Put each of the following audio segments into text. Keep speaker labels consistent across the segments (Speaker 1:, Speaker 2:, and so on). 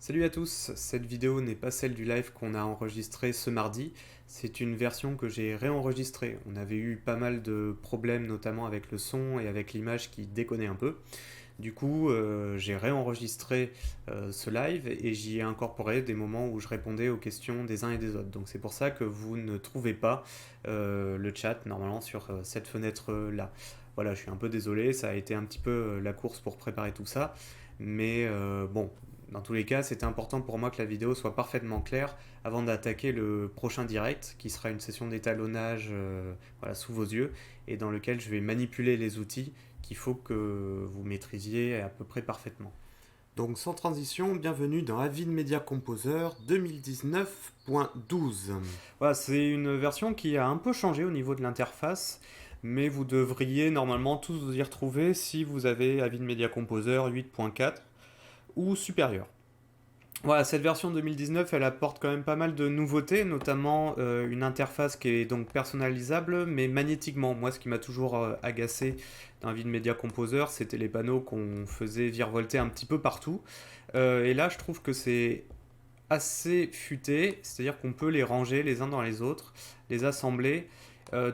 Speaker 1: Salut à tous, cette vidéo n'est pas celle du live qu'on a enregistré ce mardi, c'est une version que j'ai réenregistrée. On avait eu pas mal de problèmes notamment avec le son et avec l'image qui déconnait un peu. Du coup, j'ai réenregistré ce live et j'y ai incorporé des moments où je répondais aux questions des uns et des autres. Donc c'est pour ça que vous ne trouvez pas le chat normalement sur cette fenêtre-là. Voilà, je suis un peu désolé, ça a été un petit peu la course pour préparer tout ça. Mais bon, dans tous les cas, c'était important pour moi que la vidéo soit parfaitement claire avant d'attaquer le prochain direct, qui sera une session d'étalonnage voilà, sous vos yeux, et dans lequel je vais manipuler les outils qu'il faut que vous maîtrisiez à peu près parfaitement. Donc sans transition, bienvenue dans Avid Media Composer 2019.12. Voilà, c'est une version qui a un peu changé au niveau de l'interface, mais vous devriez normalement tous vous y retrouver si vous avez Avid Media Composer 8.4 ou supérieur. Voilà, cette version 2019, elle apporte quand même pas mal de nouveautés, notamment une interface qui est donc personnalisable, mais magnétiquement. Moi, ce qui m'a toujours agacé dans Media Composer, c'était les panneaux qu'on faisait virevolter un petit peu partout. Et là, je trouve que c'est assez futé, c'est-à-dire qu'on peut les ranger les uns dans les autres, les assembler.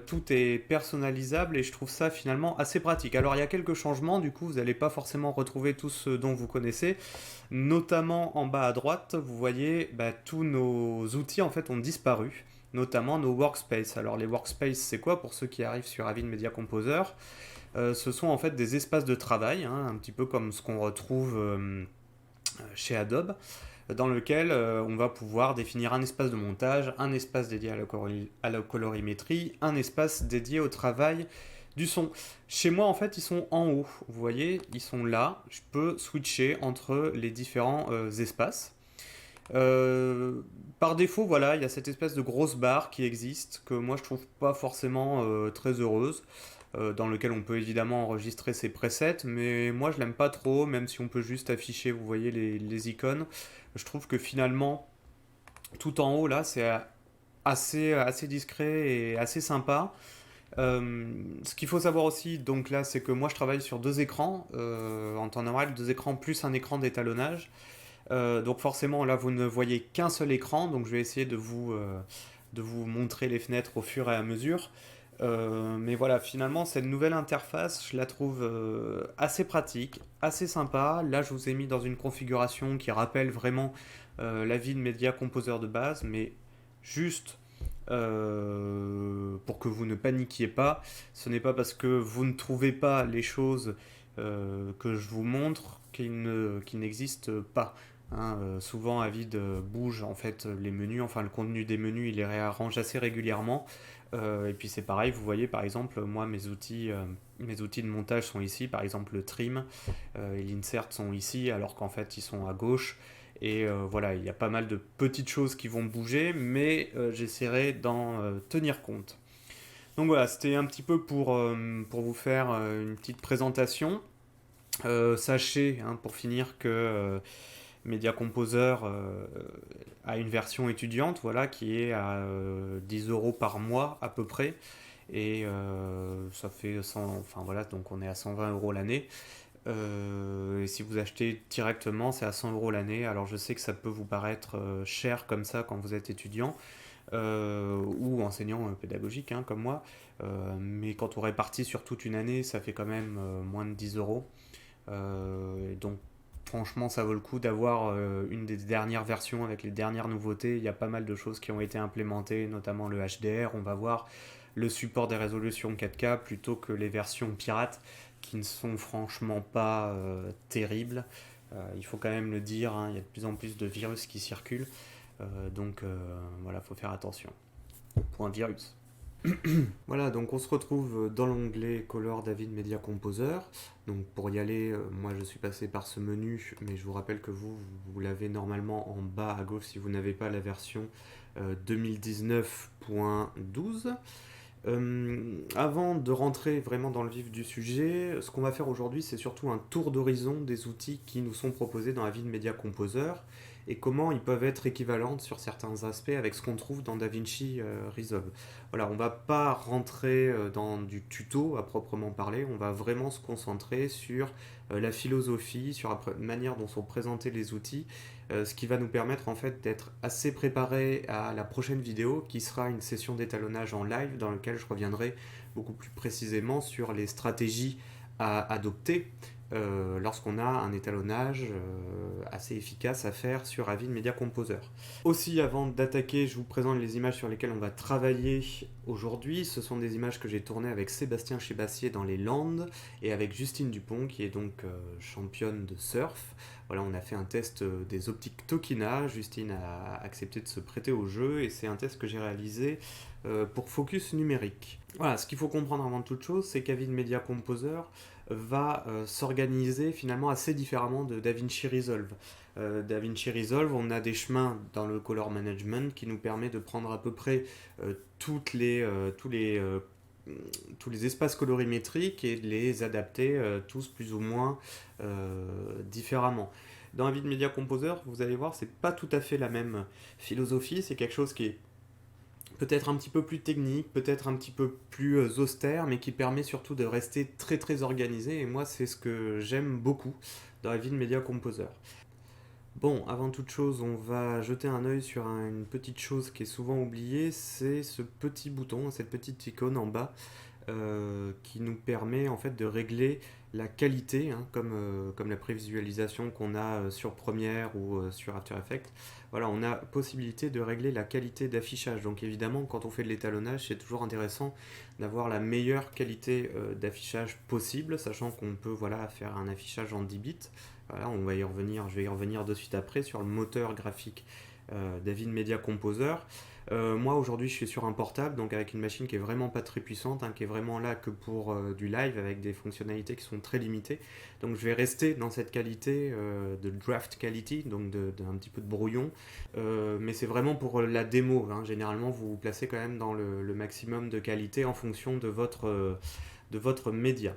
Speaker 1: Tout est personnalisable et je trouve ça finalement assez pratique. Alors il y a quelques changements, du coup vous n'allez pas forcément retrouver tout ce dont vous connaissez, notamment en bas à droite, vous voyez tous nos outils en fait ont disparu, notamment nos workspaces. Alors les workspaces c'est quoi pour ceux qui arrivent sur Avid Media Composer? Ce sont en fait des espaces de travail, hein, un petit peu comme ce qu'on retrouve chez Adobe, dans lequel on va pouvoir définir un espace de montage, un espace dédié à la colorimétrie, un espace dédié au travail du son. Chez moi, en fait, ils sont en haut. Vous voyez, ils sont là. Je peux switcher entre les différents espaces. Euh, Par défaut, voilà, il y a cette espèce de grosse barre qui existe, que moi je trouve pas forcément très heureuse, dans lequel on peut évidemment enregistrer ses presets, mais moi je l'aime pas trop, même si on peut juste afficher, vous voyez, les icônes. Je trouve que finalement, tout en haut là, c'est assez discret et assez sympa. Ce qu'il faut savoir aussi, donc là, c'est que moi je travaille sur deux écrans, en temps normal, deux écrans plus un écran d'étalonnage. Donc forcément, là, vous ne voyez qu'un seul écran, donc je vais essayer de vous montrer les fenêtres au fur et à mesure. Mais voilà, finalement, cette nouvelle interface, je la trouve assez pratique, assez sympa. Là, je vous ai mis dans une configuration qui rappelle vraiment la vie de Media Composer de base, mais juste pour que vous ne paniquiez pas. Ce n'est pas parce que vous ne trouvez pas les choses que je vous montre qu'ils n'existent pas. Hein, souvent, Avid bouge en fait les menus, enfin le contenu des menus, il les réarrange assez régulièrement. Et puis c'est pareil, vous voyez par exemple, moi mes outils de montage sont ici, par exemple le trim et l'insert sont ici, alors qu'en fait ils sont à gauche. Et voilà, il y a pas mal de petites choses qui vont bouger, mais j'essaierai d'en tenir compte. Donc voilà, c'était un petit peu pour vous faire une petite présentation. Sachez, hein, pour finir, que Media Composer a une version étudiante, voilà, qui est à 10 euros par mois à peu près. Et ça fait 100, enfin voilà, donc on est à 120 euros l'année. Et si vous achetez directement, c'est à 100 euros l'année. Alors je sais que ça peut vous paraître cher comme ça quand vous êtes étudiant ou enseignant pédagogique, hein, comme moi. Mais quand on répartit sur toute une année, ça fait quand même moins de 10 euros. Et donc franchement, ça vaut le coup d'avoir une des dernières versions avec les dernières nouveautés. Il y a pas mal de choses qui ont été implémentées, notamment le HDR. On va voir le support des résolutions 4K plutôt que les versions pirates qui ne sont franchement pas terribles. Il faut quand même le dire, hein, il y a de plus en plus de virus qui circulent. Donc voilà, il faut faire attention. Point virus. Voilà, donc on se retrouve dans l'onglet Color David Media Composer. Donc pour y aller, moi je suis passé par ce menu, mais je vous rappelle que vous l'avez normalement en bas à gauche si vous n'avez pas la version 2019.12. Avant de rentrer vraiment dans le vif du sujet, ce qu'on va faire aujourd'hui, c'est surtout un tour d'horizon des outils qui nous sont proposés dans la vie de Media Composer et comment ils peuvent être équivalentes sur certains aspects avec ce qu'on trouve dans DaVinci Resolve. Voilà, on ne va pas rentrer dans du tuto à proprement parler, on va vraiment se concentrer sur la philosophie, sur la manière dont sont présentés les outils, ce qui va nous permettre en fait d'être assez préparé à la prochaine vidéo qui sera une session d'étalonnage en live dans laquelle je reviendrai beaucoup plus précisément sur les stratégies à adopter lorsqu'on a un étalonnage assez efficace à faire sur Avid Media Composer. Aussi, avant d'attaquer, je vous présente les images sur lesquelles on va travailler aujourd'hui. Ce sont des images que j'ai tournées avec Sébastien Chébassier dans les Landes et avec Justine Dupont qui est donc championne de surf. Voilà, on a fait un test des optiques Tokina. Justine a accepté de se prêter au jeu et c'est un test que j'ai réalisé pour Focus Numérique. Voilà, ce qu'il faut comprendre avant toute chose, c'est qu'Avid Media Composer va s'organiser finalement assez différemment de DaVinci Resolve. DaVinci Resolve, on a des chemins dans le color management qui nous permet de prendre à peu près tous les espaces colorimétriques et de les adapter tous plus ou moins différemment. Dans Avid Media Composer, vous allez voir, c'est pas tout à fait la même philosophie, c'est quelque chose qui est peut-être un petit peu plus technique, peut-être un petit peu plus austère, mais qui permet surtout de rester très très organisé, et moi c'est ce que j'aime beaucoup dans Avid Media Composer. Bon, avant toute chose, on va jeter un œil sur une petite chose qui est souvent oubliée, c'est ce petit bouton, cette petite icône en bas, qui nous permet en fait de régler la qualité, hein, comme la prévisualisation qu'on a sur Premiere ou sur After Effects. Voilà, on a possibilité de régler la qualité d'affichage. Donc évidemment, quand on fait de l'étalonnage, c'est toujours intéressant d'avoir la meilleure qualité d'affichage possible, sachant qu'on peut voilà, faire un affichage en 10 bits. Voilà, on va y revenir, je vais y revenir de suite après sur le moteur graphique d'Avid Media Composer. Moi aujourd'hui je suis sur un portable, donc avec une machine qui est vraiment pas très puissante, hein, qui est vraiment là que pour du live avec des fonctionnalités qui sont très limitées. Donc je vais rester dans cette qualité de draft quality, donc d'un petit peu de brouillon, mais c'est vraiment pour la démo, hein. Généralement vous vous placez quand même dans le maximum de qualité en fonction de votre média.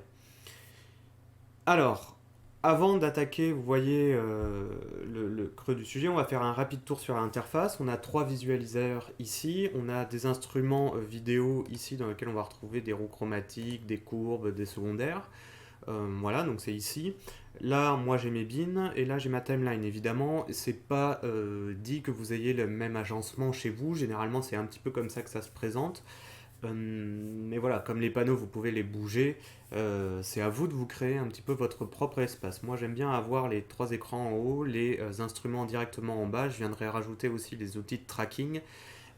Speaker 1: Alors, avant d'attaquer, vous voyez le creux du sujet, on va faire un rapide tour sur l'interface. On a 3 visualiseurs ici, on a des instruments vidéo ici dans lesquels on va retrouver des roues chromatiques, des courbes, des secondaires. Voilà, donc c'est ici. Là, moi j'ai mes bins et là j'ai ma timeline. Évidemment, c'est pas dit que vous ayez le même agencement chez vous. Généralement, c'est un petit peu comme ça que ça se présente. Mais voilà, comme les panneaux, vous pouvez les bouger. C'est à vous de vous créer un petit peu votre propre espace. Moi, j'aime bien avoir les 3 écrans en haut, les instruments directement en bas. Je viendrai rajouter aussi les outils de tracking.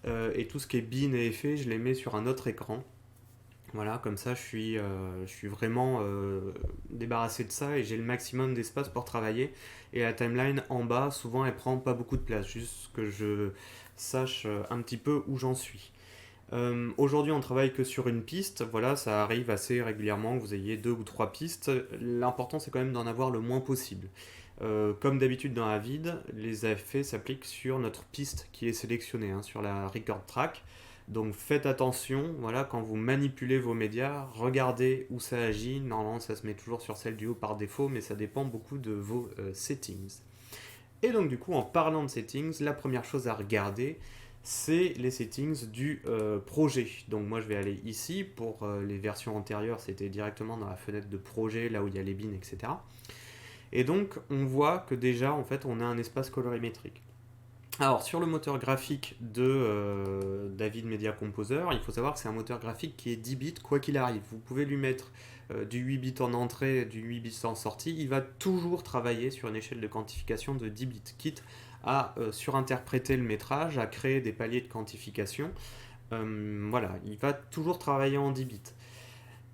Speaker 1: Et tout ce qui est bin et effet, je les mets sur un autre écran. Voilà, comme ça, je suis vraiment débarrassé de ça et j'ai le maximum d'espace pour travailler. Et la timeline en bas, souvent, elle prend pas beaucoup de place, juste que je sache un petit peu où j'en suis. Aujourd'hui, on travaille que sur une piste. Voilà, ça arrive assez régulièrement que vous ayez 2 ou 3 pistes. L'important, c'est quand même d'en avoir le moins possible. Comme d'habitude dans Avid, les effets s'appliquent sur notre piste qui est sélectionnée, hein, sur la record track. Donc faites attention, voilà, quand vous manipulez vos médias, regardez où ça agit. Normalement, ça se met toujours sur celle du haut par défaut, mais ça dépend beaucoup de vos settings. Et donc du coup, en parlant de settings, la première chose à regarder, c'est les settings du projet. Donc moi je vais aller ici, pour les versions antérieures c'était directement dans la fenêtre de projet, là où il y a les bins, etc. Et donc on voit que déjà en fait on a un espace colorimétrique. Alors sur le moteur graphique de Avid Media Composer, il faut savoir que c'est un moteur graphique qui est 10 bits quoi qu'il arrive. Vous pouvez lui mettre du 8 bits en entrée, du 8 bits en sortie, il va toujours travailler sur une échelle de quantification de 10 bits, quitte à surinterpréter le métrage, à créer des paliers de quantification. Voilà, il va toujours travailler en 10 bits.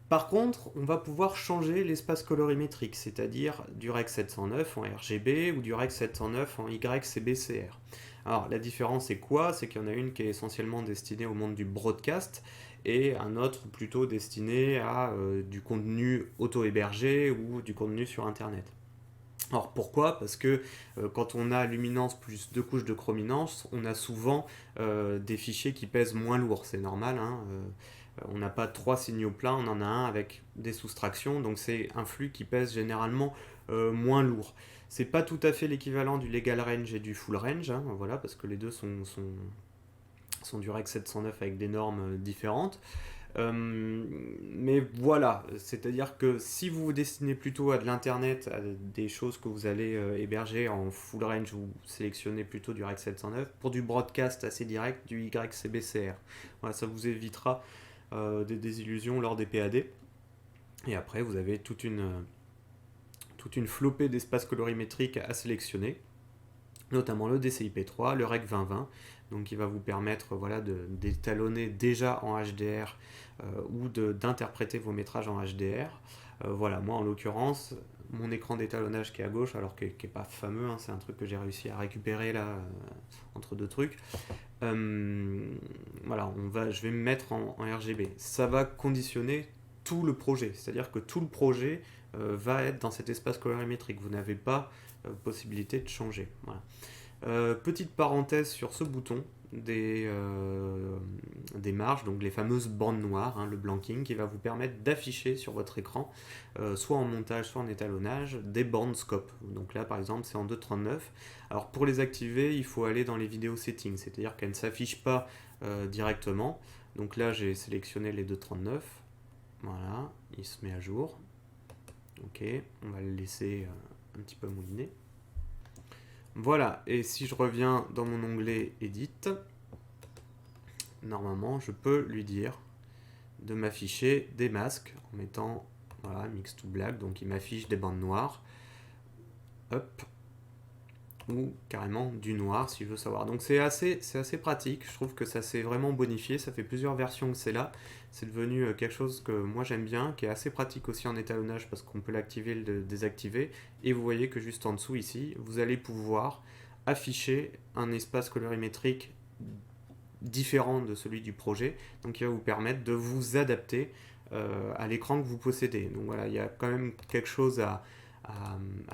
Speaker 1: Par contre, on va pouvoir changer l'espace colorimétrique, c'est-à-dire du Rec 709 en RGB ou du Rec 709 en YCBCR. Alors la différence c'est quoi? C'est qu'il y en a une qui est essentiellement destinée au monde du broadcast et un autre plutôt destiné à du contenu auto-hébergé ou du contenu sur internet. Alors pourquoi? Parce que quand on a luminance plus 2 couches de chrominance, on a souvent des fichiers qui pèsent moins lourd, c'est normal, hein, On n'a pas 3 signaux pleins, on en a un avec des soustractions, donc c'est un flux qui pèse généralement moins lourd. C'est pas tout à fait l'équivalent du legal range et du full range, hein, voilà, parce que les deux sont du REC 709 avec des normes différentes. Mais voilà, c'est-à-dire que si vous vous destinez plutôt à de l'internet, à des choses que vous allez héberger en full range, vous sélectionnez plutôt du REC 709. Pour du broadcast assez direct, du YCBCR. Voilà, ça vous évitera des désillusions lors des PAD. Et après, vous avez toute une flopée d'espaces colorimétriques à sélectionner, notamment le DCI-P3, le REC 2020, donc qui va vous permettre d'étalonner déjà en HDR ou d'interpréter vos métrages en HDR. Voilà, moi en l'occurrence, mon écran d'étalonnage qui est à gauche, alors qui n'est pas fameux, hein, c'est un truc que j'ai réussi à récupérer là, entre deux trucs. Voilà, je vais me mettre en RGB. Ça va conditionner tout le projet, c'est-à-dire que tout le projet va être dans cet espace colorimétrique. Vous n'avez pas possibilité de changer. Voilà. Petite parenthèse sur ce bouton des marges, donc les fameuses bandes noires, hein, le blanking, qui va vous permettre d'afficher sur votre écran, soit en montage, soit en étalonnage, des bandes scope. Donc là, par exemple, c'est en 2.39. Alors pour les activer, il faut aller dans les vidéos settings, c'est-à-dire qu'elles ne s'affichent pas directement. Donc là, j'ai sélectionné les 2.39. Voilà, il se met à jour. Ok, on va le laisser un petit peu mouliner. Voilà, et si je reviens dans mon onglet Edit, normalement je peux lui dire de m'afficher des masques en mettant voilà, Mix to Black, donc il m'affiche des bandes noires, hop, ou carrément du noir si je veux savoir. Donc c'est assez pratique, je trouve que ça s'est vraiment bonifié, ça fait plusieurs versions que c'est là, c'est devenu quelque chose que moi j'aime bien, qui est assez pratique aussi en étalonnage parce qu'on peut l'activer et le désactiver, et vous voyez que juste en dessous ici, vous allez pouvoir afficher un espace colorimétrique différent de celui du projet, donc qui va vous permettre de vous adapter à l'écran que vous possédez. Donc voilà, il y a quand même quelque chose à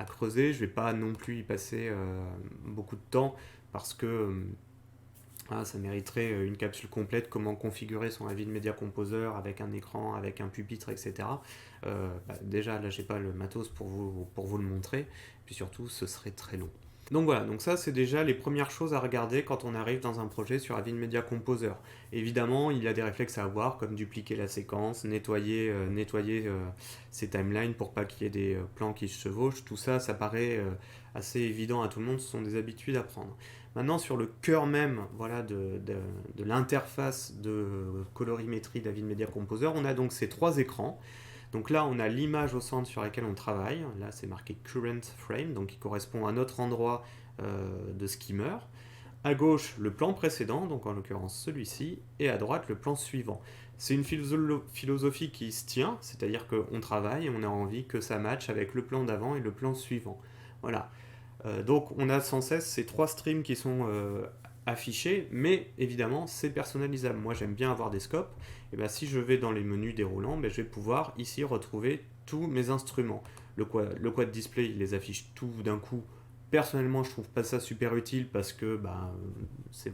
Speaker 1: creuser. Je ne vais pas non plus y passer beaucoup de temps parce que ça mériterait une capsule complète, comment configurer son Avid Media Composer avec un écran, avec un pupitre, etc. Déjà, là, j'ai pas le matos pour vous le montrer, puis surtout, ce serait très long. Donc voilà, donc ça c'est déjà les premières choses à regarder quand on arrive dans un projet sur Avid Media Composer. Évidemment, il y a des réflexes à avoir, comme dupliquer la séquence, nettoyer ses timelines pour pas qu'il y ait des plans qui se chevauchent. Tout ça, ça paraît assez évident à tout le monde, ce sont des habitudes à prendre. Maintenant, sur le cœur même voilà, de l'interface de colorimétrie d'Avid Media Composer, on a donc ces trois écrans. Donc là, on a l'image au centre sur laquelle on travaille. Là, c'est marqué Current Frame, donc qui correspond à notre endroit de skimmer. À gauche, le plan précédent, donc en l'occurrence celui-ci, et à droite, le plan suivant. C'est une philosophie qui se tient, c'est-à-dire qu'on travaille et on a envie que ça matche avec le plan d'avant et le plan suivant. Voilà. Donc on a sans cesse ces trois streams qui sont affichés, mais évidemment c'est personnalisable. Moi j'aime bien avoir des scopes, et bien si je vais dans les menus déroulants, je vais pouvoir ici retrouver tous mes instruments. Le quad display il les affiche tout d'un coup. Personnellement je trouve pas ça super utile parce que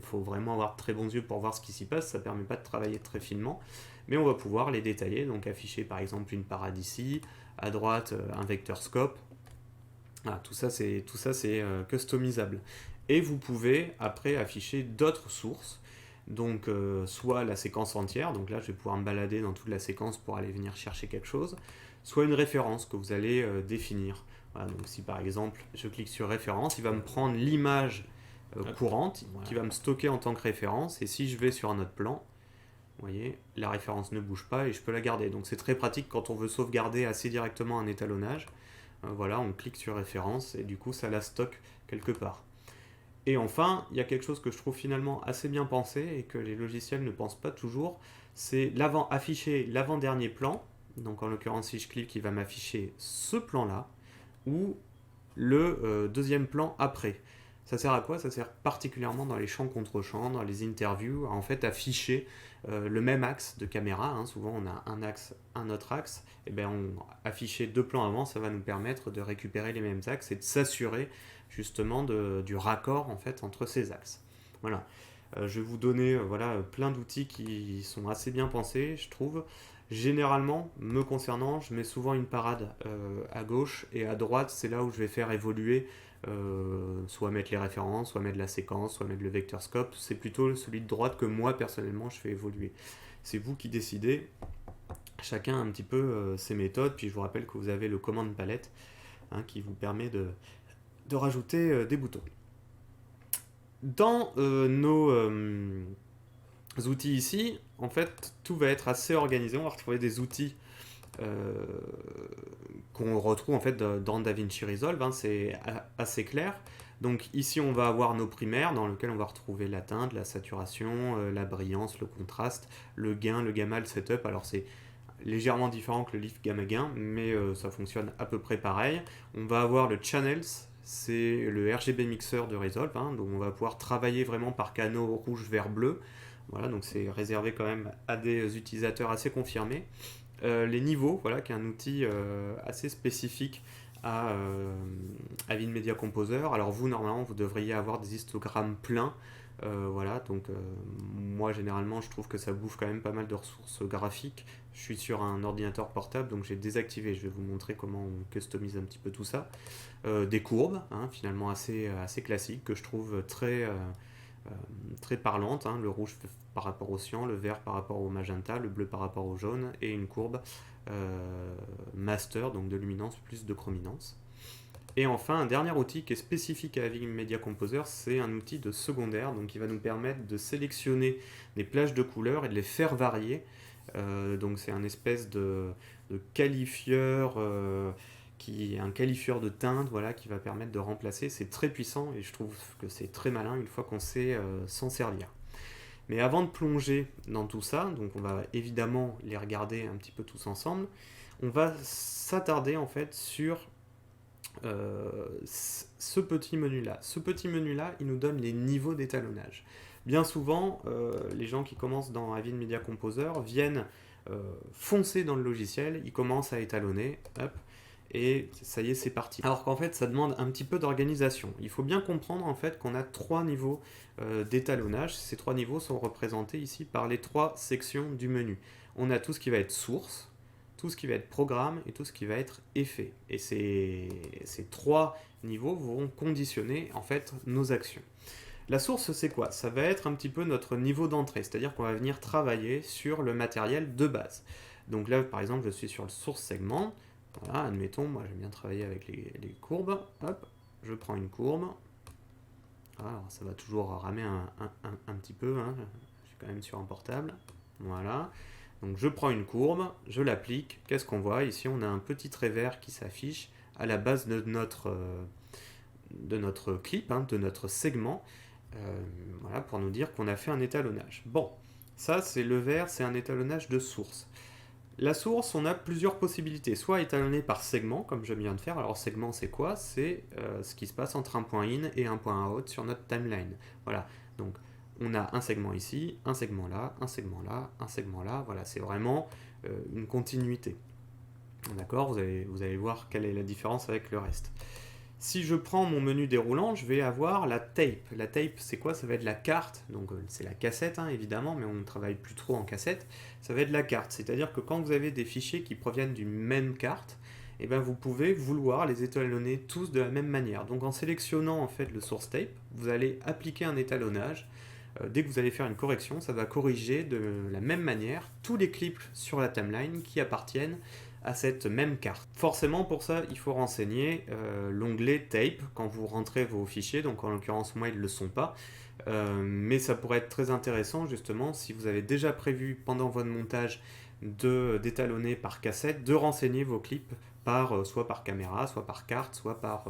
Speaker 1: faut vraiment avoir de très bons yeux pour voir ce qui s'y passe, ça permet pas de travailler très finement, mais on va pouvoir les détailler, donc afficher par exemple une parade ici, à droite un vecteur scope. Voilà, tout ça c'est customisable. Et vous pouvez après afficher d'autres sources, donc soit la séquence entière, donc là je vais pouvoir me balader dans toute la séquence pour aller venir chercher quelque chose, soit une référence que vous allez définir. Voilà, donc si par exemple je clique sur référence, il va me prendre l'image courante, voilà, qui va me stocker en tant que référence, et si je vais sur un autre plan, vous voyez, la référence ne bouge pas et je peux la garder. Donc c'est très pratique quand on veut sauvegarder assez directement un étalonnage. Voilà, on clique sur référence et du coup ça la stocke quelque part. Et enfin, il y a quelque chose que je trouve finalement assez bien pensé et que les logiciels ne pensent pas toujours, c'est afficher l'avant-dernier plan. Donc en l'occurrence, si je clique, il va m'afficher ce plan-là ou le deuxième plan après. Ça sert à quoi? Ça sert particulièrement dans les champs contre champs, dans les interviews, à en fait afficher le même axe de caméra. Hein. Souvent on a un axe, un autre axe. Et bien afficher deux plans avant, ça va nous permettre de récupérer les mêmes axes et de s'assurer justement du raccord en fait entre ces axes. Voilà. Je vais vous donner voilà, plein d'outils qui sont assez bien pensés, je trouve. Généralement, me concernant, je mets souvent une parade à gauche et à droite, c'est là où je vais faire évoluer, soit mettre les références, soit mettre la séquence, soit mettre le vector scope. C'est plutôt celui de droite que moi, personnellement, je fais évoluer. C'est vous qui décidez, chacun a un petit peu ses méthodes, puis je vous rappelle que vous avez le command palette hein, qui vous permet de rajouter des boutons. Dans nos outils ici, en fait, tout va être assez organisé. On va retrouver des outils euh, qu'on retrouve en fait dans DaVinci Resolve. Hein, c'est assez clair. Donc ici, on va avoir nos primaires dans lesquels on va retrouver la teinte, la saturation, la brillance, le contraste, le gain, le gamma, le setup. Alors c'est légèrement différent que le lift gamma gain, mais ça fonctionne à peu près pareil. On va avoir le channels, c'est le RGB mixer de Resolve, hein, donc on va pouvoir travailler vraiment par canaux rouge, vert, bleu. Voilà, donc c'est réservé quand même à des utilisateurs assez confirmés. Les niveaux, voilà, qui est un outil assez spécifique à Media Composer. Alors vous, normalement, vous devriez avoir des histogrammes pleins. Voilà, donc moi, généralement, je trouve que ça bouffe quand même pas mal de ressources graphiques. Je suis sur un ordinateur portable, donc j'ai désactivé. Je vais vous montrer comment on customise un petit peu tout ça. Des courbes, hein, finalement assez classiques, que je trouve très parlantes. Hein, le rouge par rapport au cyan, le vert par rapport au magenta, le bleu par rapport au jaune, et une courbe master, donc de luminance plus de chrominance. Et enfin, un dernier outil qui est spécifique à Media Composer, c'est un outil de secondaire, donc qui va nous permettre de sélectionner des plages de couleurs et de les faire varier. Donc c'est un espèce de qualifieur, un qualifieur de teinte, voilà, qui va permettre de remplacer. C'est très puissant et je trouve que c'est très malin une fois qu'on sait s'en servir. Mais avant de plonger dans tout ça, donc on va évidemment les regarder un petit peu tous ensemble, on va s'attarder en fait sur ce petit menu-là. Ce petit menu-là, il nous donne les niveaux d'étalonnage. Bien souvent, les gens qui commencent dans Avid Media Composer viennent foncer dans le logiciel, ils commencent à étalonner, hop, et ça y est, c'est parti. Alors qu'en fait, ça demande un petit peu d'organisation. Il faut bien comprendre en fait qu'on a trois niveaux d'étalonnage. Ces trois niveaux sont représentés ici par les trois sections du menu. On a tout ce qui va être source, tout ce qui va être programme et tout ce qui va être effet. Et ces trois niveaux vont conditionner en fait nos actions. La source, c'est quoi? Ça va être un petit peu notre niveau d'entrée, c'est-à-dire qu'on va venir travailler sur le matériel de base. Donc là, par exemple, je suis sur le source segment. Voilà, admettons, moi j'aime bien travailler avec les courbes. Hop, je prends une courbe. Alors, ça va toujours ramer un petit peu. Hein. Je suis quand même sur un portable. Voilà. Donc je prends une courbe, je l'applique. Qu'est-ce qu'on voit? Ici, on a un petit trait vert qui s'affiche à la base de notre clip, hein, de notre segment. Voilà, pour nous dire qu'on a fait un étalonnage. Bon, ça c'est le vert, c'est un étalonnage de source. La source, on a plusieurs possibilités. Soit étalonner par segment, comme je viens de faire. Alors segment, c'est quoi? C'est ce qui se passe entre un point in et un point out sur notre timeline. Voilà, donc on a un segment ici, un segment là, un segment là, un segment là. Voilà, c'est vraiment une continuité. D'accord, vous allez voir quelle est la différence avec le reste. Si je prends mon menu déroulant, je vais avoir la tape. La tape, c'est quoi? Ça va être la carte. Donc c'est la cassette, hein, évidemment, mais on ne travaille plus trop en cassette. Ça va être la carte. C'est-à-dire que quand vous avez des fichiers qui proviennent d'une même carte, eh ben, vous pouvez vouloir les étalonner tous de la même manière. Donc en sélectionnant en fait le source tape, vous allez appliquer un étalonnage. Dès que vous allez faire une correction, ça va corriger de la même manière tous les clips sur la timeline qui appartiennent à cette même carte. Forcément, pour ça, il faut renseigner l'onglet Tape quand vous rentrez vos fichiers. Donc en l'occurrence, moi, ils ne le sont pas. Mais ça pourrait être très intéressant, justement, si vous avez déjà prévu pendant votre montage d'étalonner par cassette, de renseigner vos clips soit par caméra, soit par carte, soit par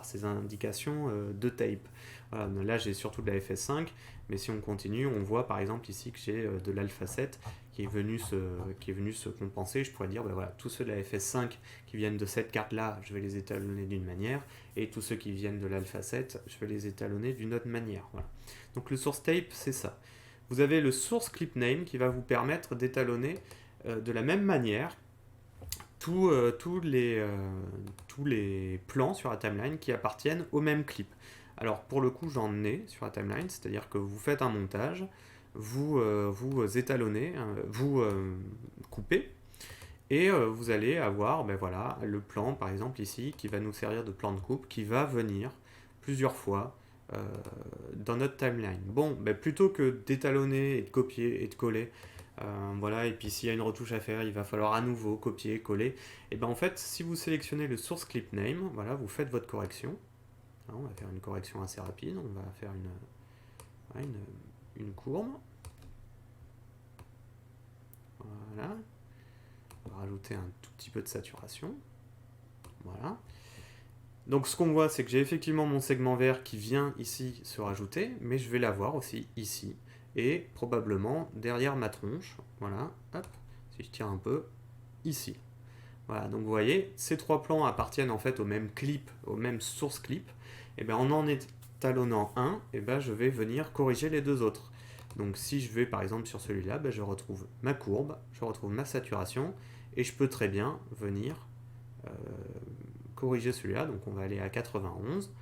Speaker 1: ces indications de tape. Voilà, là, j'ai surtout de la FS5, mais si on continue, on voit par exemple ici que j'ai de l'Alpha 7 qui est venu se compenser. Je pourrais dire, ben voilà, tous ceux de la FS5 qui viennent de cette carte-là, je vais les étalonner d'une manière, et tous ceux qui viennent de l'Alpha 7, je vais les étalonner d'une autre manière. Voilà. Donc le source tape, c'est ça. Vous avez le source clip name qui va vous permettre d'étalonner de la même manière tous les plans sur la timeline qui appartiennent au même clip. Alors pour le coup j'en ai sur la timeline, c'est-à-dire que vous faites un montage, vous étalonnez, vous coupez, et vous allez avoir ben voilà, le plan par exemple ici qui va nous servir de plan de coupe qui va venir plusieurs fois euh, dans notre timeline. Bon, ben plutôt que d'étalonner et de copier et de coller, voilà, et puis s'il y a une retouche à faire, il va falloir à nouveau copier, coller. Et ben en fait, si vous sélectionnez le source clip name, voilà, vous faites votre correction. Là, on va faire une correction assez rapide, on va faire une courbe. Voilà. On va rajouter un tout petit peu de saturation. Voilà. Donc ce qu'on voit, c'est que j'ai effectivement mon segment vert qui vient ici se rajouter, mais je vais l'avoir aussi ici, et probablement derrière ma tronche. Voilà, hop, si je tire un peu, ici. Voilà, donc vous voyez, ces trois plans appartiennent en fait au même clip, au même source clip. Et bien en étalonnant un, et ben je vais venir corriger les deux autres. Donc si je vais par exemple sur celui-là, ben je retrouve ma courbe, je retrouve ma saturation, et je peux très bien venir euh, corriger celui-là. Donc on va aller à 91.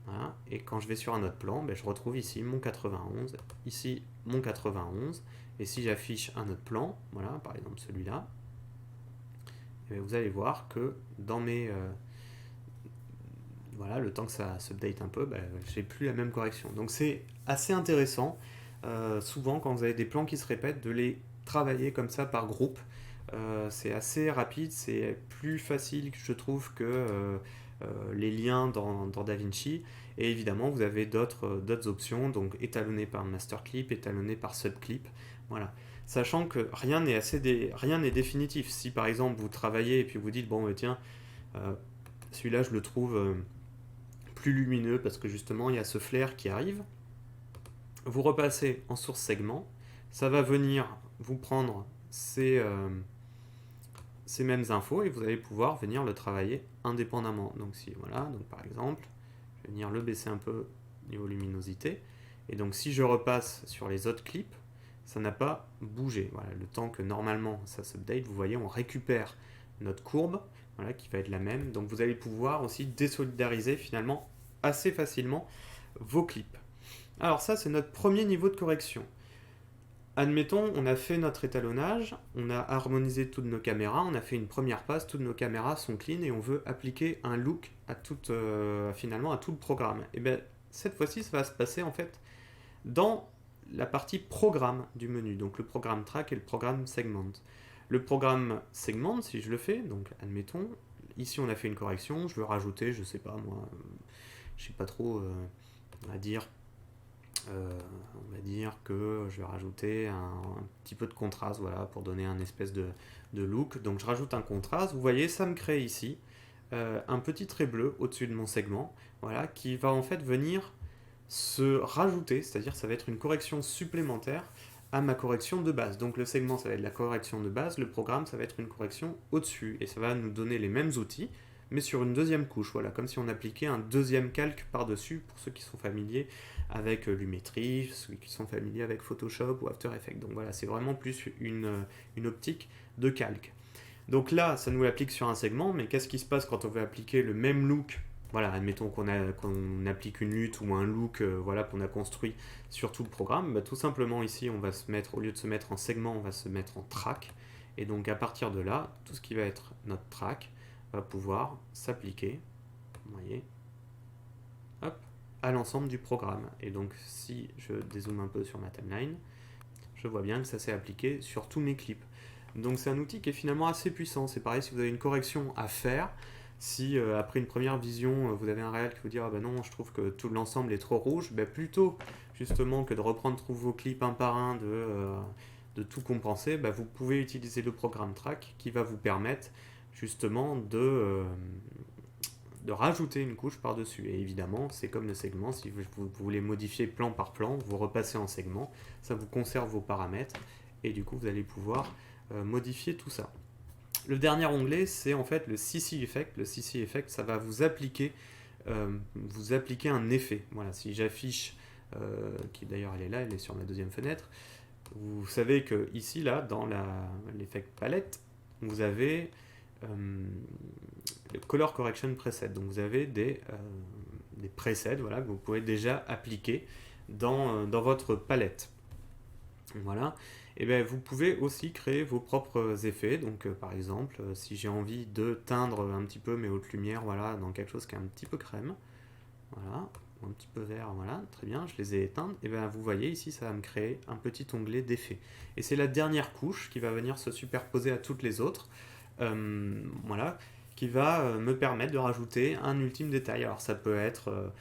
Speaker 1: Voilà. Et quand je vais sur un autre plan, ben je retrouve ici mon 91, ici mon 91. Et si j'affiche un autre plan, voilà, par exemple celui-là, vous allez voir que dans mes... voilà, le temps que ça s'update un peu, j'ai plus la même correction. Donc c'est assez intéressant, souvent quand vous avez des plans qui se répètent, de les travailler comme ça par groupe. C'est assez rapide, c'est plus facile, je trouve, que les liens dans DaVinci. Et évidemment, vous avez d'autres options, donc étalonné par master clip, étalonné par subclip. Voilà. Sachant que rien n'est définitif. Si par exemple vous travaillez et puis vous dites, bon, tiens, celui-là je le trouve plus lumineux parce que justement il y a ce flair qui arrive, vous repassez en source segment, ça va venir vous prendre ces mêmes infos et vous allez pouvoir venir le travailler indépendamment. Donc si voilà, donc par exemple, je vais venir le baisser un peu niveau luminosité, et donc si je repasse sur les autres clips, ça n'a pas bougé. Voilà, le temps que normalement ça s'update, vous voyez, on récupère notre courbe, voilà, qui va être la même. Donc vous allez pouvoir aussi désolidariser finalement assez facilement vos clips. Alors ça, c'est notre premier niveau de correction. Admettons, on a fait notre étalonnage, on a harmonisé toutes nos caméras, on a fait une première passe, toutes nos caméras sont clean et on veut appliquer un look finalement à tout le programme. Et bien cette fois-ci, ça va se passer en fait dans la partie programme du menu, donc le programme track et le programme segment. Le programme segment, si je le fais, donc admettons, ici on a fait une correction, je veux rajouter, je sais pas moi, je sais pas trop, on va dire que je vais rajouter un petit peu de contraste, voilà, pour donner un espèce de look. Donc je rajoute un contraste, vous voyez, ça me crée ici un petit trait bleu au-dessus de mon segment, voilà, qui va en fait venir se rajouter, c'est-à-dire ça va être une correction supplémentaire à ma correction de base. Donc le segment, ça va être la correction de base, le programme, ça va être une correction au-dessus, et ça va nous donner les mêmes outils, mais sur une deuxième couche, voilà, comme si on appliquait un deuxième calque par-dessus, pour ceux qui sont familiers avec Lumetri, ceux qui sont familiers avec Photoshop ou After Effects. Donc voilà, c'est vraiment plus une optique de calque. Donc là, ça nous l'applique sur un segment, mais qu'est-ce qui se passe quand on veut appliquer le même look? Voilà, admettons qu'on applique une lutte ou un look voilà, qu'on a construit sur tout le programme. Bah, tout simplement ici, on va se mettre, au lieu de se mettre en segment, on va se mettre en track. Et donc à partir de là, tout ce qui va être notre track va pouvoir s'appliquer, vous voyez, hop, à l'ensemble du programme. Et donc si je dézoome un peu sur ma timeline, je vois bien que ça s'est appliqué sur tous mes clips. Donc c'est un outil qui est finalement assez puissant. C'est pareil si vous avez une correction à faire. Si après une première vision, vous avez un réel qui vous dit ah ben non, je trouve que tout l'ensemble est trop rouge, ben plutôt justement que de reprendre tous vos clips un par un, de tout compenser, ben vous pouvez utiliser le programme Track qui va vous permettre justement de rajouter une couche par-dessus. Et évidemment, c'est comme le segment, si vous voulez modifier plan par plan, vous repassez en segment, ça vous conserve vos paramètres, et du coup vous allez pouvoir modifier tout ça. Le dernier onglet, c'est en fait le CC Effect. Le CC Effect, ça va vous appliquer un effet. Voilà, si j'affiche, qui d'ailleurs elle est là, elle est sur ma deuxième fenêtre, vous savez que ici, là, dans l'effet palette, vous avez le Color Correction Preset. Donc vous avez des presets voilà, que vous pouvez déjà appliquer dans votre palette. Voilà. Et bien, vous pouvez aussi créer vos propres effets. Donc, par exemple, si j'ai envie de teindre un petit peu mes hautes lumières, voilà, dans quelque chose qui est un petit peu crème, voilà, un petit peu vert, voilà, très bien, je les ai éteintes. Et bien, vous voyez ici, ça va me créer un petit onglet d'effets. Et c'est la dernière couche qui va venir se superposer à toutes les autres, voilà, qui va me permettre de rajouter un ultime détail. Alors, ça peut être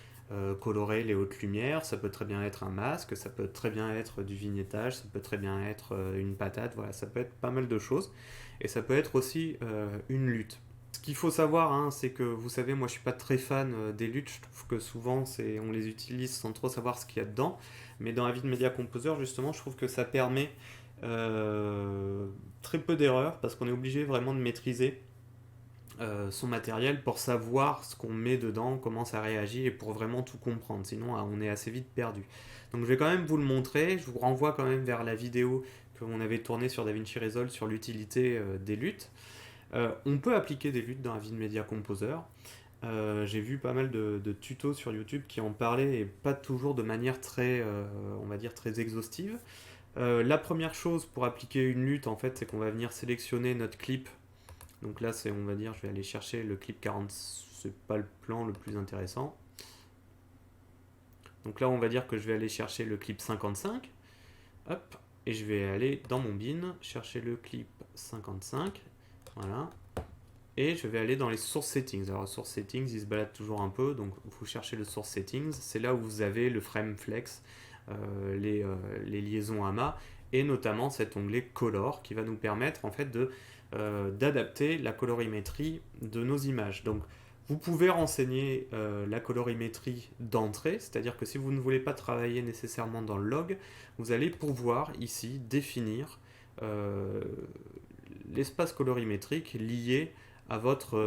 Speaker 1: colorer les hautes lumières, ça peut très bien être un masque, ça peut très bien être du vignettage, ça peut très bien être une patate, voilà, ça peut être pas mal de choses. Et ça peut être aussi une lutte. Ce qu'il faut savoir, hein, c'est que vous savez, moi je suis pas très fan des luttes, je trouve que souvent on les utilise sans trop savoir ce qu'il y a dedans. Mais dans Avid Media Composer, justement, je trouve que ça permet très peu d'erreurs parce qu'on est obligé vraiment de maîtriser son matériel pour savoir ce qu'on met dedans, comment ça réagit et pour vraiment tout comprendre. Sinon, on est assez vite perdu. Donc, je vais quand même vous le montrer. Je vous renvoie quand même vers la vidéo que l'on avait tournée sur DaVinci Resolve sur l'utilité des luttes. On peut appliquer des luttes dans Avid Media Composer. J'ai vu pas mal de tutos sur YouTube qui en parlaient et pas toujours de manière très, on va dire, très exhaustive. La première chose pour appliquer une lutte, en fait, c'est qu'on va venir sélectionner notre clip. Donc là, on va dire, je vais aller chercher le clip 40, c'est pas le plan le plus intéressant. Donc là, on va dire que je vais aller chercher le clip 55. Hop, et je vais aller dans mon bin, chercher le clip 55. Voilà. Et je vais aller dans les source settings. Alors, source settings, il se balade toujours un peu. Donc, vous cherchez le source settings. C'est là où vous avez le frame flex, les liaisons AMA, et notamment cet onglet color qui va nous permettre en fait d'adapter la colorimétrie de nos images. Donc, vous pouvez renseigner la colorimétrie d'entrée, c'est-à-dire que si vous ne voulez pas travailler nécessairement dans le log, vous allez pouvoir ici définir l'espace colorimétrique lié à votre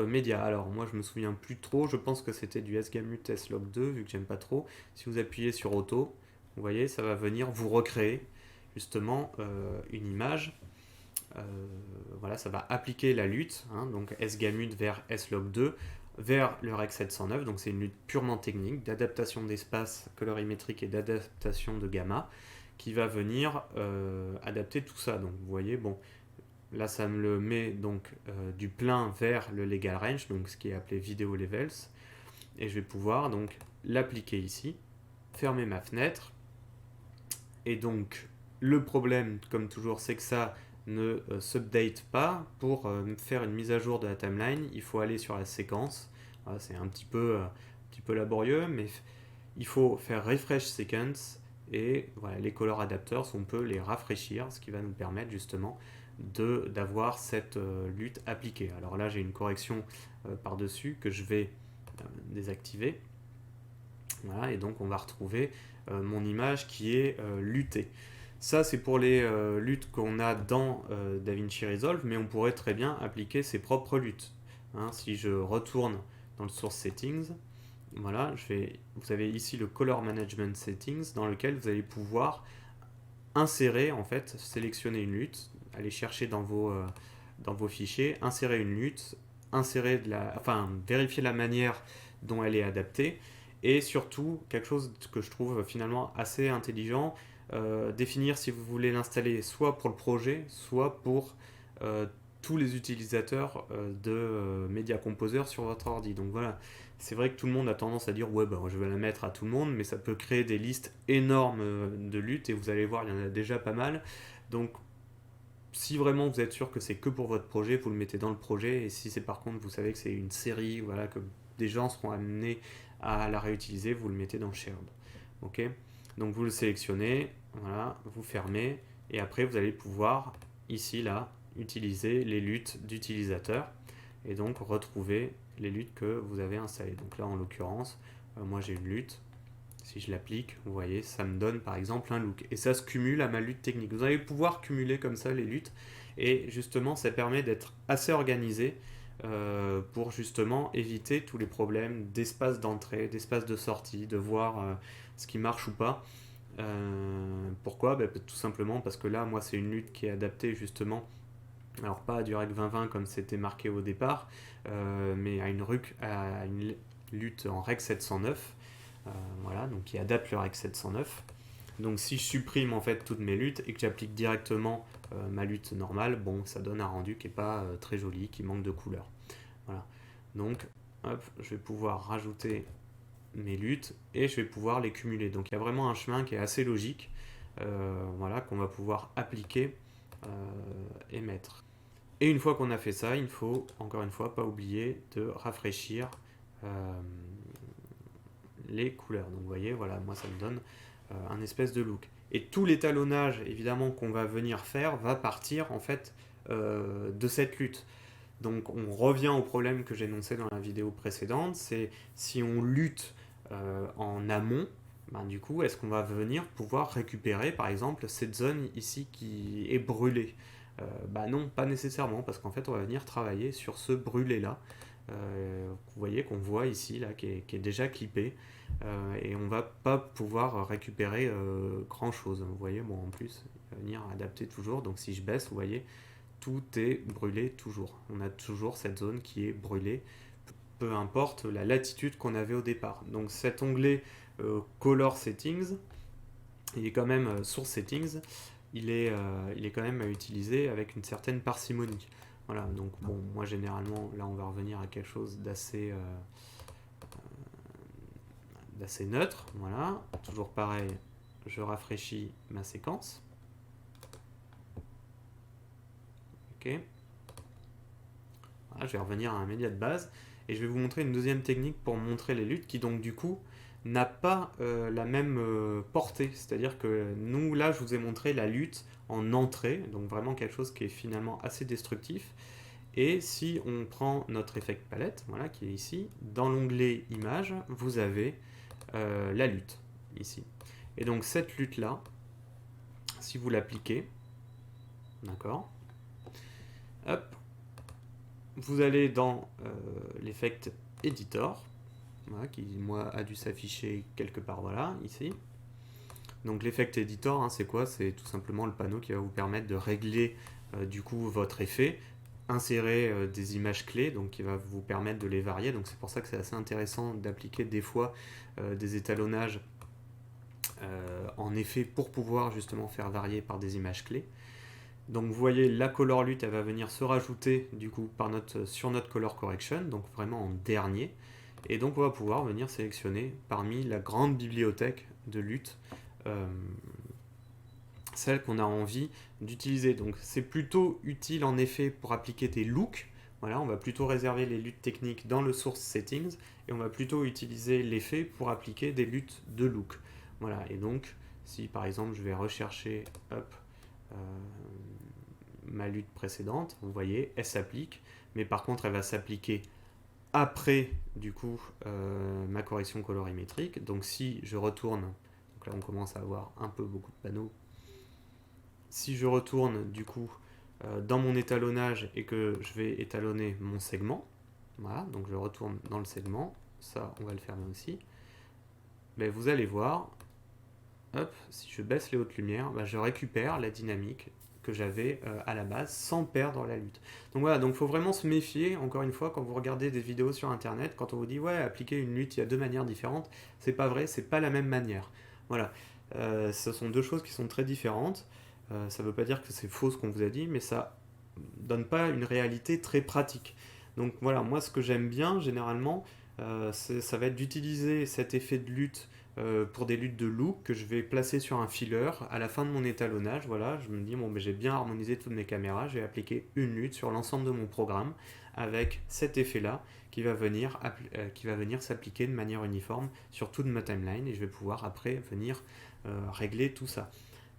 Speaker 1: média. Alors moi je me souviens plus trop, je pense que c'était du sgamut slog2 vu que j'aime pas trop. Si vous appuyez sur auto, vous voyez ça va venir vous recréer justement une image. Voilà, ça va appliquer la lutte, hein, donc sgamut vers slog2 vers le rec 709, donc c'est une lutte purement technique d'adaptation d'espace colorimétrique et d'adaptation de gamma qui va venir adapter tout ça. Donc vous voyez, bon, là, ça me le met donc du plein vers le legal range, donc ce qui est appelé video levels. Et je vais pouvoir donc l'appliquer ici, fermer ma fenêtre. Et donc, le problème, comme toujours, c'est que ça ne s'update pas. Pour faire une mise à jour de la timeline, il faut aller sur la séquence. Voilà, c'est un petit peu laborieux, mais il faut faire refresh sequence. Et voilà, les color adapters, on peut les rafraîchir, ce qui va nous permettre justement d'avoir cette lutte appliquée. Alors là, j'ai une correction par-dessus que je vais désactiver. Voilà, et donc on va retrouver mon image qui est luttée. Ça, c'est pour les luttes qu'on a dans DaVinci Resolve, mais on pourrait très bien appliquer ses propres luttes. Hein, si je retourne dans le Source Settings, voilà, vous avez ici le Color Management Settings dans lequel vous allez pouvoir insérer, en fait, sélectionner une lutte, aller chercher dans vos fichiers, insérer une lutte, vérifier la manière dont elle est adaptée, et surtout, quelque chose que je trouve finalement assez intelligent, définir si vous voulez l'installer soit pour le projet, soit pour tous les utilisateurs de Media Composer sur votre ordi. Donc voilà, c'est vrai que tout le monde a tendance à dire ouais bah, je vais la mettre à tout le monde, mais ça peut créer des listes énormes de luttes et vous allez voir il y en a déjà pas mal. Donc si vraiment vous êtes sûr que c'est que pour votre projet, vous le mettez dans le projet, et si c'est par contre vous savez que c'est une série, voilà, que des gens seront amenés à la réutiliser, vous le mettez dans Shared. Ok, donc vous le sélectionnez, voilà, vous fermez, et après vous allez pouvoir ici là utiliser les luttes d'utilisateurs et donc retrouver les luttes que vous avez installées. Donc là en l'occurrence, moi j'ai une lutte. Si je l'applique, vous voyez, ça me donne par exemple un look. Et ça se cumule à ma lutte technique. Vous allez pouvoir cumuler comme ça les luttes. Et justement, ça permet d'être assez organisé pour justement éviter tous les problèmes d'espace d'entrée, d'espace de sortie, de voir ce qui marche ou pas. Pourquoi ? Tout simplement parce que là, moi, c'est une lutte qui est adaptée justement Alors pas du rec 2020 comme c'était marqué au départ, mais à une lutte en rec 709, voilà, donc qui adapte le rec 709. Donc si je supprime en fait toutes mes luttes et que j'applique directement ma lutte normale, bon, ça donne un rendu qui n'est pas très joli, qui manque de couleur. Voilà. Donc, hop, je vais pouvoir rajouter mes luttes et je vais pouvoir les cumuler. Donc il y a vraiment un chemin qui est assez logique, voilà, qu'on va pouvoir appliquer et mettre. Et une fois qu'on a fait ça, il faut encore une fois pas oublier de rafraîchir les couleurs. Donc vous voyez, voilà, moi ça me donne un espèce de look. Et tout l'étalonnage évidemment qu'on va venir faire va partir en fait de cette lutte. Donc on revient au problème que j'ai énoncé dans la vidéo précédente, c'est si on lutte en amont, ben, du coup, est-ce qu'on va venir pouvoir récupérer par exemple cette zone ici qui est brûlée? Bah non, pas nécessairement, parce qu'en fait on va venir travailler sur ce brûlé là. Vous voyez qu'on voit ici là, qui est déjà clippé, et on va pas pouvoir récupérer grand chose. Vous voyez, bon en plus il va venir adapter toujours, donc si je baisse, vous voyez, tout est brûlé toujours. On a toujours cette zone qui est brûlée, peu importe la latitude qu'on avait au départ. Donc cet onglet Color Settings, il est quand même Source Settings, il est quand même à utiliser avec une certaine parcimonie. Voilà, donc bon, moi généralement, là on va revenir à quelque chose d'assez neutre. Voilà, toujours pareil, je rafraîchis ma séquence. Ok. Voilà, je vais revenir à un média de base et je vais vous montrer une deuxième technique pour montrer les luttes qui donc du coup n'a pas la même portée. C'est-à-dire que nous, là, je vous ai montré la lutte en entrée, donc vraiment quelque chose qui est finalement assez destructif. Et si on prend notre effect palette, voilà, qui est ici, dans l'onglet image, vous avez la lutte, ici. Et donc cette lutte-là, si vous l'appliquez, d'accord, hop, vous allez dans l'effect editor, voilà, qui moi a dû s'afficher quelque part, voilà, ici. Donc l'effect editor, hein, c'est quoi? C'est tout simplement le panneau qui va vous permettre de régler du coup votre effet, insérer des images clés, donc qui va vous permettre de les varier. Donc c'est pour ça que c'est assez intéressant d'appliquer des fois des étalonnages en effet pour pouvoir justement faire varier par des images clés. Donc vous voyez, la color lutte, elle va venir se rajouter du coup sur notre color correction, donc vraiment en dernier. Et donc on va pouvoir venir sélectionner parmi la grande bibliothèque de lutte celle qu'on a envie d'utiliser. Donc c'est plutôt utile en effet pour appliquer des looks. Voilà, on va plutôt réserver les luttes techniques dans le source settings et on va plutôt utiliser l'effet pour appliquer des luttes de look. Voilà, et donc si par exemple je vais rechercher hop, ma lutte précédente, vous voyez, elle s'applique, mais par contre elle va s'appliquer après du coup ma correction colorimétrique. Donc si je retourne, donc là on commence à avoir un peu beaucoup de panneaux, si je retourne du coup dans mon étalonnage et que je vais étalonner mon segment, voilà, donc je retourne dans le segment, ça on va le fermer aussi, mais vous allez voir, hop, si je baisse les hautes lumières, bah, je récupère la dynamique que j'avais à la base sans perdre la lutte. Donc voilà, donc il faut vraiment se méfier, encore une fois, quand vous regardez des vidéos sur internet, quand on vous dit ouais, appliquer une lutte, il y a deux manières différentes, c'est pas vrai, c'est pas la même manière. Voilà, ce sont deux choses qui sont très différentes. Ça ne veut pas dire que c'est faux ce qu'on vous a dit, mais ça donne pas une réalité très pratique. Donc voilà, moi ce que j'aime bien généralement, ça va être d'utiliser cet effet de lutte pour des luttes de look que je vais placer sur un filler à la fin de mon étalonnage. Voilà, je me dis bon, ben, j'ai bien harmonisé toutes mes caméras, je vais appliquer une lutte sur l'ensemble de mon programme avec cet effet-là qui va venir s'appliquer de manière uniforme sur toute ma timeline et je vais pouvoir après venir régler tout ça.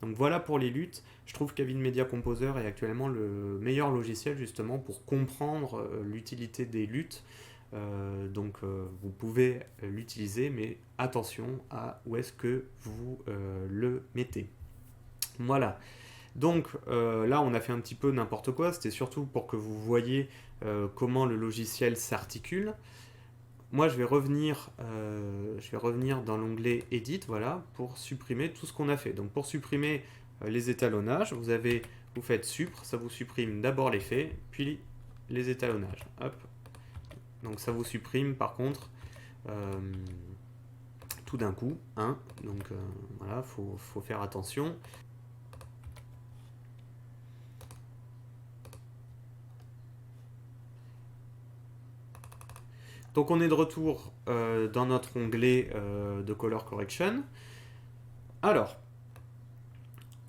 Speaker 1: Donc voilà pour les luttes. Je trouve qu'Avid Media Composer est actuellement le meilleur logiciel justement pour comprendre l'utilité des luttes. Donc vous pouvez l'utiliser, mais attention à où est-ce que vous le mettez. Voilà. Donc là on a fait un petit peu n'importe quoi, c'était surtout pour que vous voyez comment le logiciel s'articule. Moi je vais revenir dans l'onglet Edit, voilà, pour supprimer tout ce qu'on a fait. Donc pour supprimer les étalonnages, vous avez vous faites supr, ça vous supprime d'abord l'effet, puis les étalonnages. Hop. Donc ça vous supprime par contre tout d'un coup, hein. Donc voilà, faut faire attention. Donc on est de retour dans notre onglet de Color Correction. Alors,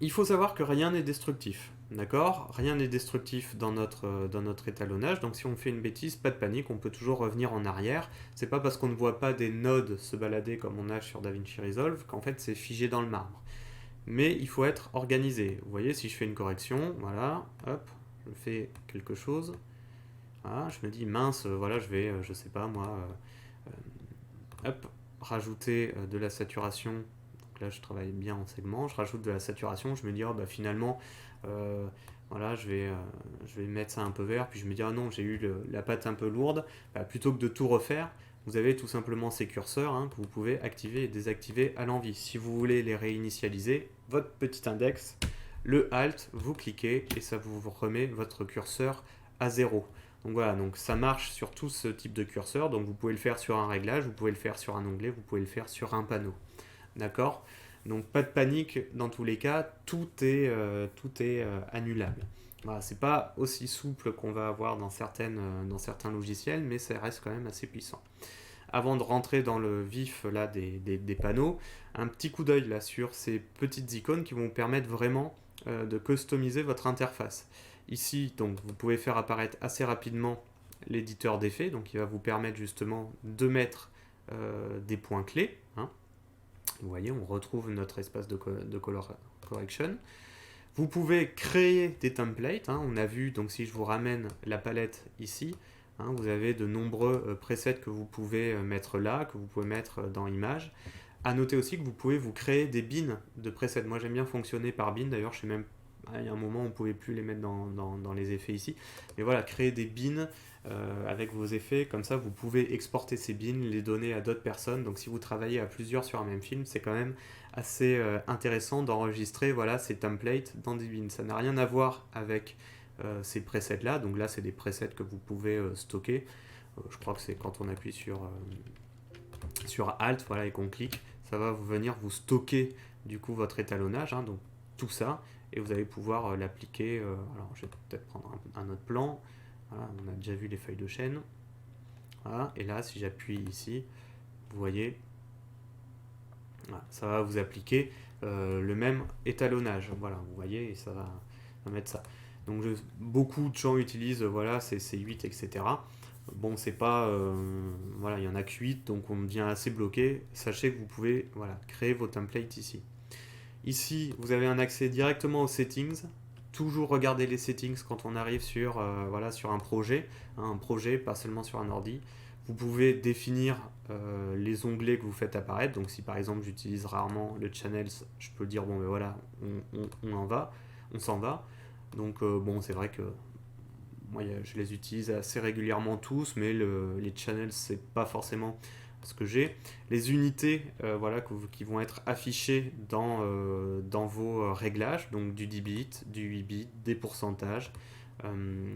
Speaker 1: il faut savoir que rien n'est destructif, d'accord? Rien n'est destructif dans notre étalonnage, donc si on fait une bêtise, pas de panique, on peut toujours revenir en arrière. C'est pas parce qu'on ne voit pas des nodes se balader comme on a sur DaVinci Resolve qu'en fait c'est figé dans le marbre. Mais il faut être organisé. Vous voyez, si je fais une correction, voilà, hop, je fais quelque chose. Voilà, je me dis mince, voilà, je vais, je sais pas moi, hop, rajouter de la saturation. Donc là, je travaille bien en segment, je rajoute de la saturation, je me dis, oh, bah, finalement, voilà, je vais mettre ça un peu vert, puis je me dis, ah non, j'ai eu la patte un peu lourde. Bah, plutôt que de tout refaire, vous avez tout simplement ces curseurs hein, que vous pouvez activer et désactiver à l'envie. Si vous voulez les réinitialiser, votre petit index, le Alt, vous cliquez et ça vous remet votre curseur à 0. Donc voilà, donc ça marche sur tout ce type de curseur, donc vous pouvez le faire sur un réglage, vous pouvez le faire sur un onglet, vous pouvez le faire sur un panneau. D'accord? Donc pas de panique dans tous les cas, tout est annulable. Voilà, c'est pas aussi souple qu'on va avoir dans certains logiciels, mais ça reste quand même assez puissant. Avant de rentrer dans le vif là, des panneaux, un petit coup d'œil là sur ces petites icônes qui vont vous permettre vraiment de customiser votre interface. Ici, donc, vous pouvez faire apparaître assez rapidement l'éditeur d'effets, donc il va vous permettre justement de mettre des points clés. Hein. Vous voyez, on retrouve notre espace de color correction. Vous pouvez créer des templates. Hein. On a vu, donc si je vous ramène la palette ici, hein, vous avez de nombreux presets que vous pouvez mettre là, que vous pouvez mettre dans Images. À noter aussi que vous pouvez vous créer des bins de presets. Moi j'aime bien fonctionner par bin, d'ailleurs je sais même il y a un moment on ne pouvait plus les mettre dans les effets ici. Mais voilà, créer des bins avec vos effets, comme ça vous pouvez exporter ces bins, les donner à d'autres personnes. Donc si vous travaillez à plusieurs sur un même film, c'est quand même assez intéressant d'enregistrer voilà, ces templates dans des bins. Ça n'a rien à voir avec ces presets là, donc là c'est des presets que vous pouvez stocker. Je crois que c'est quand on appuie sur Alt voilà, et qu'on clique, ça va venir vous stocker du coup votre étalonnage, hein, donc tout ça, et vous allez pouvoir l'appliquer. Alors je vais peut-être prendre un autre plan. Voilà, on a déjà vu les feuilles de chaîne. Voilà, et là si j'appuie ici, vous voyez, voilà, ça va vous appliquer le même étalonnage. Voilà, vous voyez, et ça va mettre ça. Donc beaucoup de gens utilisent voilà, ces C8, etc. Bon, c'est pas. Voilà, il y en a que 8, donc on devient assez bloqué. Sachez que vous pouvez voilà, créer vos templates ici. Ici, vous avez un accès directement aux settings. Toujours regarder les settings quand on arrive sur, voilà, sur un projet. Hein, un projet, pas seulement sur un ordi. Vous pouvez définir les onglets que vous faites apparaître. Donc si par exemple j'utilise rarement le channels, je peux dire bon ben voilà, on s'en va. Donc bon, c'est vrai que moi je les utilise assez régulièrement tous, mais les channels c'est pas forcément ce que j'ai. Les unités voilà, qui vont être affichées dans vos réglages, donc du 10 bits, du 8 bits, des pourcentages.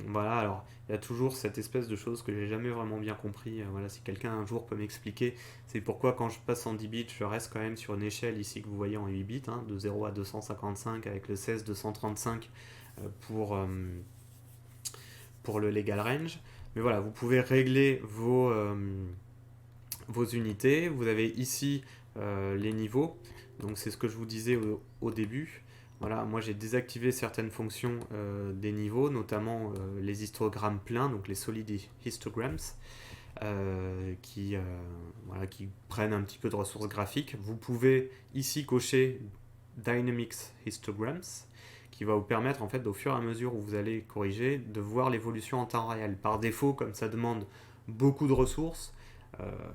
Speaker 1: Voilà, alors il y a toujours cette espèce de chose que j'ai jamais vraiment bien compris. Voilà, si quelqu'un un jour peut m'expliquer, c'est pourquoi quand je passe en 10 bits, je reste quand même sur une échelle ici que vous voyez en 8 bits, hein, de 0 à 255 avec le 16 235 pour le legal range. Mais voilà, vous pouvez régler vos unités. Vous avez ici les niveaux. Donc c'est ce que je vous disais au début. Voilà, moi j'ai désactivé certaines fonctions des niveaux, notamment les histogrammes pleins, donc les solid histograms, qui prennent un petit peu de ressources graphiques. Vous pouvez ici cocher Dynamics Histograms, qui va vous permettre en fait au fur et à mesure où vous allez corriger de voir l'évolution en temps réel. Par défaut, comme ça demande beaucoup de ressources,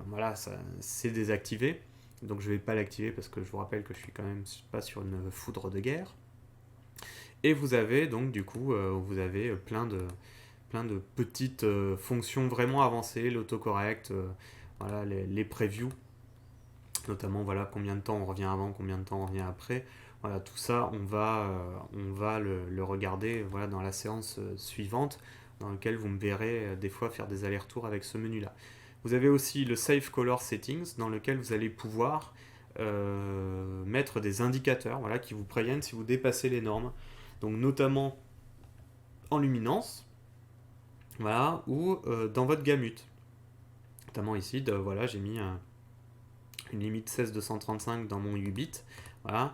Speaker 1: voilà, c'est désactivé. Donc je ne vais pas l'activer parce que je vous rappelle que je suis quand même pas sur une foudre de guerre. Et vous avez donc du coup vous avez plein de petites fonctions vraiment avancées, l'autocorrect, voilà, les previews, notamment voilà combien de temps on revient avant, combien de temps on revient après. Voilà, tout ça, on va le regarder voilà, dans la séance suivante, dans laquelle vous me verrez des fois faire des allers-retours avec ce menu-là. Vous avez aussi le Save Color Settings, dans lequel vous allez pouvoir mettre des indicateurs voilà, qui vous préviennent si vous dépassez les normes. Donc notamment en luminance, voilà, ou dans votre gamut. Notamment ici, voilà, j'ai mis une limite 16-235 dans mon 8 bits. Voilà.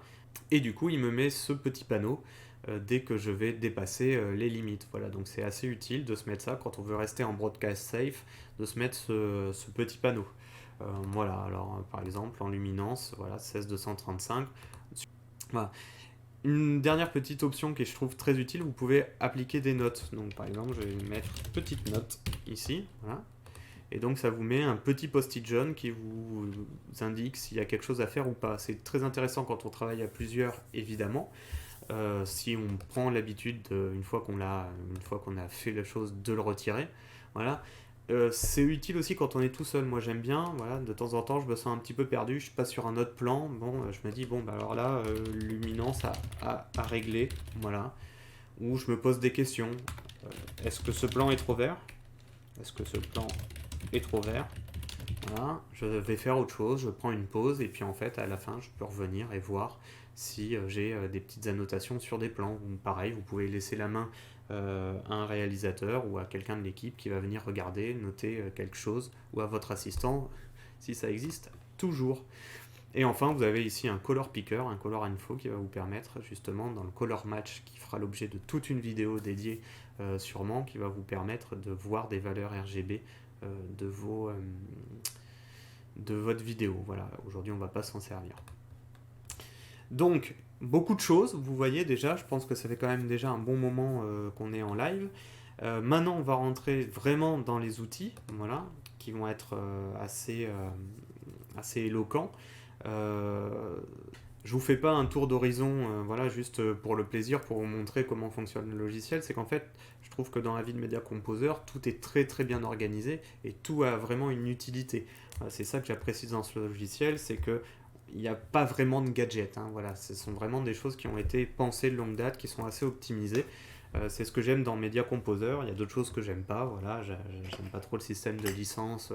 Speaker 1: Et du coup, il me met ce petit panneau dès que je vais dépasser les limites. Voilà, donc c'est assez utile de se mettre ça quand on veut rester en broadcast safe, de se mettre ce petit panneau. Voilà, alors par exemple en luminance, voilà, 16-235. Voilà. Une dernière petite option que je trouve très utile, vous pouvez appliquer des notes. Donc par exemple, je vais mettre petite note ici, voilà. Et donc ça vous met un petit post-it jaune qui vous indique s'il y a quelque chose à faire ou pas. C'est très intéressant quand on travaille à plusieurs, évidemment. Si on prend l'habitude, une fois qu'on a fait la chose, de le retirer. Voilà. C'est utile aussi quand on est tout seul. Moi j'aime bien, voilà, de temps en temps je me sens un petit peu perdu, je passe sur un autre plan, bon, je me dis, bon, bah alors là, luminance à régler, voilà. Ou je me pose des questions. Est-ce que ce plan est trop vert? Est-ce que ce plan est trop vert? Voilà, je vais faire autre chose, je prends une pause et puis en fait à la fin je peux revenir et voir si j'ai des petites annotations sur des plans. Ou pareil, vous pouvez laisser la main à un réalisateur ou à quelqu'un de l'équipe qui va venir regarder, noter quelque chose, ou à votre assistant si ça existe toujours. Et enfin, vous avez ici un color picker, un color info qui va vous permettre justement dans le color match qui fera l'objet de toute une vidéo dédiée sûrement, qui va vous permettre de voir des valeurs RGB de votre vidéo. Voilà, aujourd'hui on ne va pas s'en servir. Donc, beaucoup de choses, vous voyez déjà, je pense que ça fait quand même déjà un bon moment qu'on est en live. Maintenant, on va rentrer vraiment dans les outils, voilà, qui vont être assez éloquents. Je vous fais pas un tour d'horizon, voilà, juste pour le plaisir, pour vous montrer comment fonctionne le logiciel. C'est qu'en fait, je trouve que dans Avid Media Composer, tout est très très bien organisé et tout a vraiment une utilité. C'est ça que j'apprécie dans ce logiciel, c'est que il n'y a pas vraiment de gadgets. Hein, voilà, ce sont vraiment des choses qui ont été pensées de longue date, qui sont assez optimisées. C'est ce que j'aime dans Media Composer. Il y a d'autres choses que j'aime pas. Voilà, j'aime pas trop le système de licence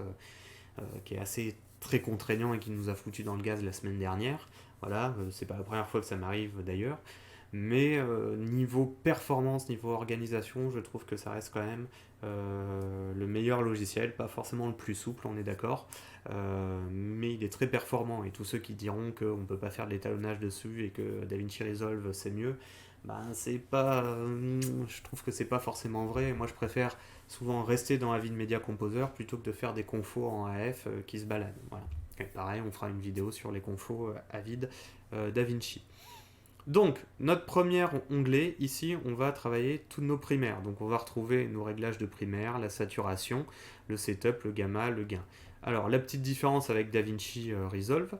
Speaker 1: qui est assez très contraignant et qui nous a foutu dans le gaz la semaine dernière. Voilà, c'est pas la première fois que ça m'arrive d'ailleurs. Mais niveau performance, niveau organisation, je trouve que ça reste quand même le meilleur logiciel, pas forcément le plus souple, on est d'accord, mais il est très performant. Et tous ceux qui diront qu'on ne peut pas faire de l'étalonnage dessus et que DaVinci Resolve c'est mieux, ben c'est pas, je trouve que c'est pas forcément vrai. Moi je préfère souvent rester dans Avid Media Composer plutôt que de faire des confos en AF qui se baladent. Voilà. Et pareil, on fera une vidéo sur les confos Avid DaVinci. Donc, notre premier onglet, ici, on va travailler tous nos primaires. Donc, on va retrouver nos réglages de primaire, la saturation, le setup, le gamma, le gain. Alors, la petite différence avec DaVinci Resolve.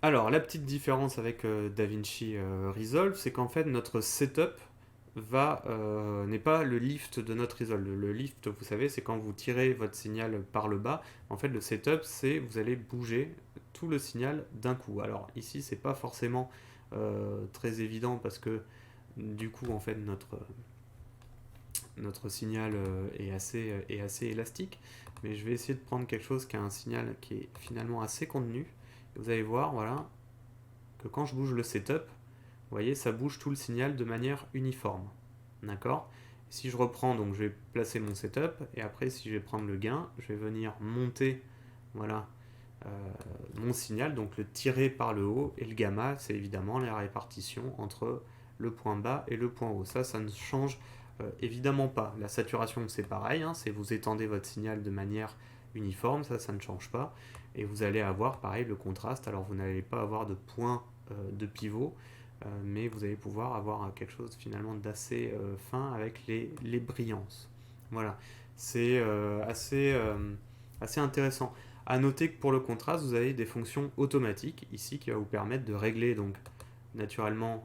Speaker 1: Alors, la petite différence avec DaVinci Resolve, c'est qu'en fait, notre setup n'est pas le lift de notre Resolve. Le lift, vous savez, c'est quand vous tirez votre signal par le bas. En fait, le setup, c'est vous allez bouger tout le signal d'un coup. Alors ici, c'est pas forcément très évident parce que du coup, en fait, notre signal est assez élastique. Mais je vais essayer de prendre quelque chose qui a un signal qui est finalement assez contenu. Et vous allez voir, voilà, que quand je bouge le setup, vous voyez, ça bouge tout le signal de manière uniforme. D'accord? Si je reprends, donc je vais placer mon setup, et après, si je vais prendre le gain, je vais venir monter, voilà, mon signal, donc le tirer par le haut, et le gamma, c'est évidemment la répartition entre le point bas et le point haut. Ça ne change évidemment pas. La saturation, c'est pareil, hein, c'est vous étendez votre signal de manière uniforme, ça ne change pas. Et vous allez avoir, pareil, le contraste. Alors, vous n'allez pas avoir de point de pivot, mais vous allez pouvoir avoir quelque chose finalement d'assez fin avec les brillances. Voilà, c'est assez intéressant. À noter que pour le contraste, vous avez des fonctions automatiques ici qui va vous permettre de régler donc naturellement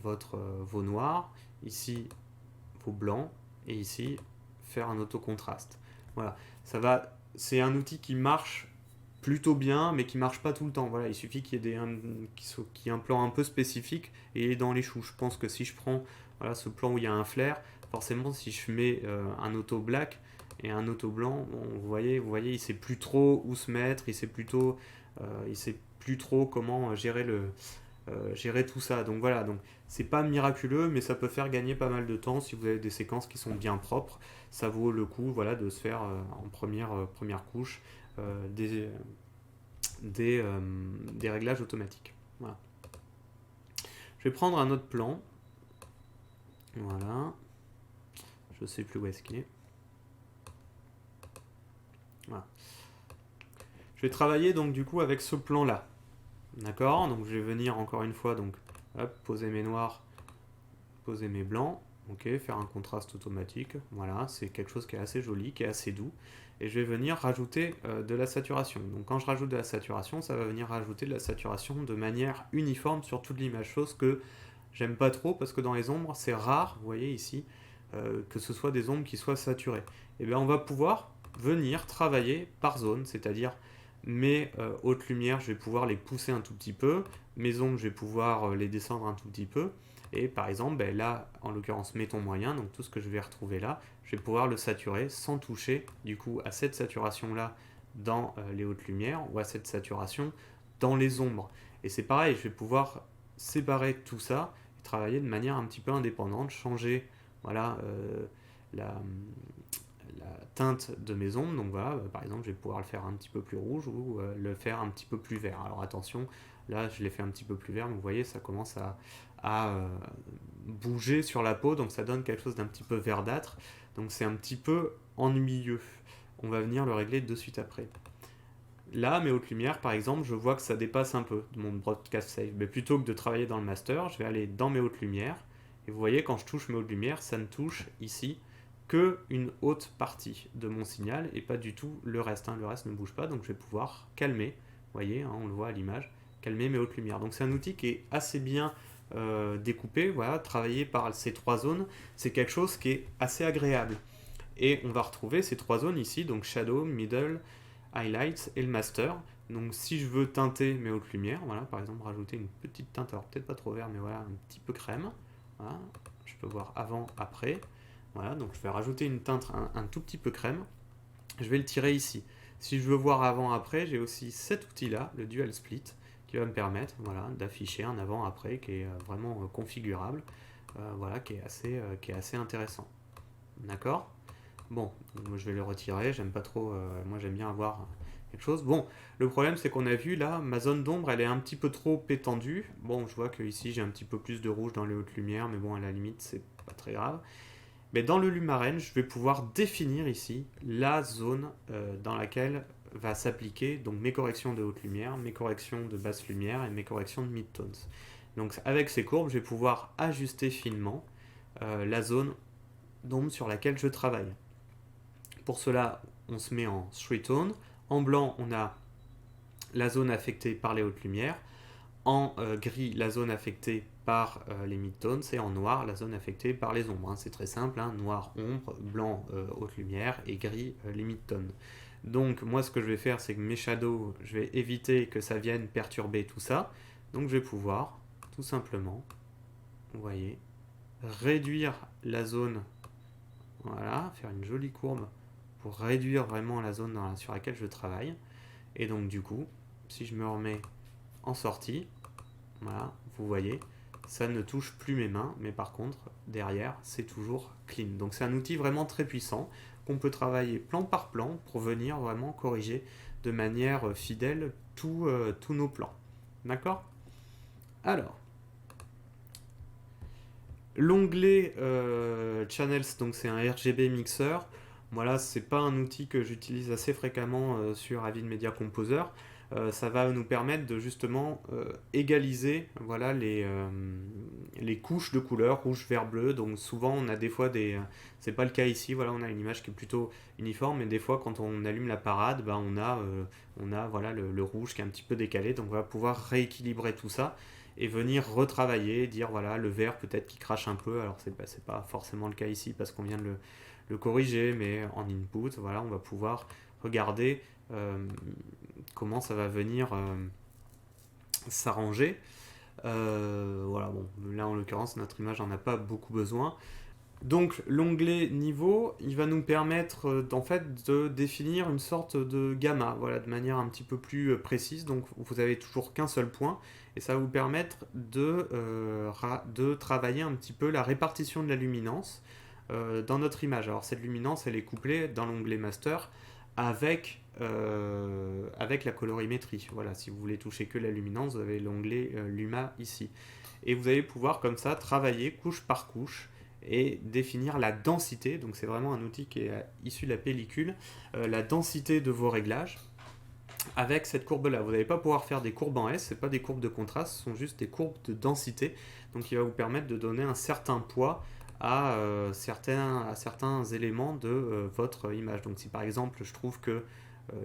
Speaker 1: vos noirs, ici vos blancs, et ici faire un autocontraste. Voilà, c'est un outil qui marche plutôt bien, mais qui marche pas tout le temps. Voilà, il suffit qu'il y ait qu'il y ait un plan un peu spécifique et dans les choux. Je pense que si je prends voilà, ce plan où il y a un flair, forcément si je mets un auto black et un auto blanc, bon, vous voyez, il sait plus trop où se mettre, il sait plus trop comment gérer tout ça. Donc voilà, donc c'est pas miraculeux, mais ça peut faire gagner pas mal de temps si vous avez des séquences qui sont bien propres. Ça vaut le coup, voilà, de se faire en première couche euh, des, des réglages automatiques. Voilà. Je vais prendre un autre plan. Voilà. Je sais plus où est-ce qu'il est. Voilà. Je vais travailler donc du coup avec ce plan là. D'accord. Donc je vais venir encore une fois donc hop, poser mes noirs, poser mes blancs. Ok, faire un contraste automatique. Voilà, c'est quelque chose qui est assez joli, qui est assez doux. Et je vais venir rajouter de la saturation. Donc quand je rajoute de la saturation, ça va venir rajouter de la saturation de manière uniforme sur toute l'image, chose que j'aime pas trop parce que dans les ombres, c'est rare, vous voyez ici, que ce soit des ombres qui soient saturées. Et bien on va pouvoir venir travailler par zone, c'est-à-dire mes hautes lumières, je vais pouvoir les pousser un tout petit peu, mes ombres, je vais pouvoir les descendre un tout petit peu, et par exemple, ben là, en l'occurrence, mettons moyen, donc tout ce que je vais retrouver là, je vais pouvoir le saturer sans toucher du coup à cette saturation là dans les hautes lumières ou à cette saturation dans les ombres. Et c'est pareil, je vais pouvoir séparer tout ça et travailler de manière un petit peu indépendante, changer voilà, la, la teinte de mes ombres. Donc voilà, par exemple, je vais pouvoir le faire un petit peu plus rouge ou le faire un petit peu plus vert. Alors attention, là, je l'ai fait un petit peu plus vert, mais vous voyez, ça commence à bouger sur la peau, donc ça donne quelque chose d'un petit peu verdâtre. Donc c'est un petit peu ennuyeux. On va venir le régler de suite après. Là, mes hautes lumières, par exemple, je vois que ça dépasse un peu de mon broadcast save. Mais plutôt que de travailler dans le master, je vais aller dans mes hautes lumières. Et vous voyez, quand je touche mes hautes lumières, ça ne touche ici que une haute partie de mon signal et pas du tout le reste. Le reste ne bouge pas, donc je vais pouvoir calmer. Vous voyez, on le voit à l'image, calmer mes hautes lumières. Donc c'est un outil qui est assez bien découpé. Voilà, travailler par ces trois zones, c'est quelque chose qui est assez agréable. Et on va retrouver ces trois zones ici, donc shadow, middle, highlights et le master. Donc si je veux teinter mes hautes lumières, voilà, par exemple rajouter une petite teinte, alors peut-être pas trop vert, mais voilà, un petit peu crème. Voilà, je peux voir avant, après. Voilà, donc je vais rajouter une teinte un tout petit peu crème. Je vais le tirer ici. Si je veux voir avant, après, j'ai aussi cet outil-là, le dual split, qui va me permettre voilà, d'afficher un avant-après qui est vraiment configurable, voilà, qui est assez intéressant. D'accord. Bon, je vais le retirer, j'aime pas trop, moi j'aime bien avoir quelque chose. Bon, le problème c'est qu'on a vu là, ma zone d'ombre elle est un petit peu trop étendue. Bon, je vois que ici j'ai un petit peu plus de rouge dans les hautes lumières, mais bon, à la limite c'est pas très grave. Mais dans le Lumaren, je vais pouvoir définir ici la zone dans laquelle va s'appliquer donc mes corrections de haute lumière, mes corrections de basse lumière et mes corrections de mid-tones. Donc avec ces courbes, je vais pouvoir ajuster finement la zone d'ombre sur laquelle je travaille. Pour cela, on se met en 3-tone. En blanc, on a la zone affectée par les hautes lumières. En gris, la zone affectée par les mid-tones. Et en noir, la zone affectée par les ombres. C'est très simple, noir, ombre, blanc, haute lumière et gris, les mid-tones. Donc moi, ce que je vais faire, c'est que mes shadows, je vais éviter que ça vienne perturber tout ça. Donc je vais pouvoir, tout simplement, vous voyez, réduire la zone, voilà, faire une jolie courbe pour réduire vraiment la zone sur laquelle je travaille. Et donc du coup, si je me remets en sortie, voilà, vous voyez, ça ne touche plus mes mains, mais par contre, derrière, c'est toujours clean. Donc c'est un outil vraiment très puissant qu'on peut travailler plan par plan pour venir vraiment corriger de manière fidèle tous nos plans. D'accord. Alors, l'onglet Channels, donc c'est un RGB mixer. Voilà, c'est pas un outil que j'utilise assez fréquemment sur Avid Media Composer. Ça va nous permettre de justement égaliser voilà, les couches de couleurs rouge, vert, bleu. Donc souvent on a des fois c'est pas le cas ici, voilà, on a une image qui est plutôt uniforme, mais des fois quand on allume la parade, on a voilà, le rouge qui est un petit peu décalé. Donc on va pouvoir rééquilibrer tout ça. et venir retravailler, dire voilà, le vert peut-être qui crache un peu, alors c'est pas forcément le cas ici parce qu'on vient de le corriger, mais en input, voilà, on va pouvoir regarder comment ça va venir s'arranger. Voilà, bon, là en l'occurrence, notre image n'en a pas beaucoup besoin. Donc l'onglet niveau, il va nous permettre en fait de définir une sorte de gamma, voilà, de manière un petit peu plus précise. Donc vous avez toujours qu'un seul point et ça va vous permettre de travailler un petit peu la répartition de la luminance dans notre image. Alors cette luminance, elle est couplée dans l'onglet master avec la colorimétrie. Voilà, si vous voulez toucher que la luminance, vous avez l'onglet Luma ici. Et vous allez pouvoir comme ça travailler couche par couche et définir la densité, donc c'est vraiment un outil qui est issu de la pellicule, la densité de vos réglages avec cette courbe là. Vous n'allez pas pouvoir faire des courbes en S, ce pas des courbes de contraste, ce sont juste des courbes de densité, donc il va vous permettre de donner un certain poids à certains éléments de votre image. Donc si par exemple je trouve que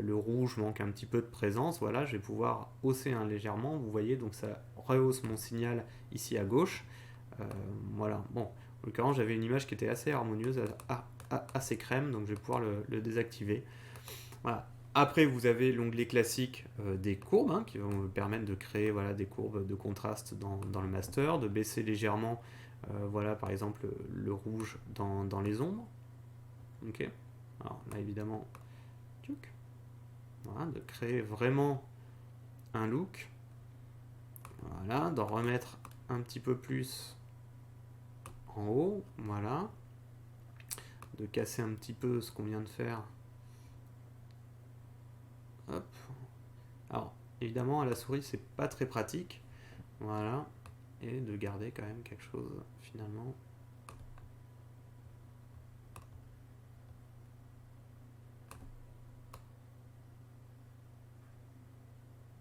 Speaker 1: le rouge manque un petit peu de présence, voilà, je vais pouvoir hausser légèrement, vous voyez, donc ça rehausse mon signal ici à gauche. Voilà, bon, en l'occurrence j'avais une image qui était assez harmonieuse, assez crème, donc je vais pouvoir le désactiver. Voilà. Après, vous avez l'onglet classique des courbes, hein, qui vont vous permettre de créer voilà, des courbes de contraste dans le master, de baisser légèrement, voilà, par exemple, le rouge dans les ombres. Ok. Alors là, évidemment, voilà, de créer vraiment un look. Voilà, d'en remettre un petit peu plus en haut, voilà. De casser un petit peu ce qu'on vient de faire. Hop. Alors, évidemment, à la souris, c'est pas très pratique. Voilà. Et de garder quand même quelque chose, finalement.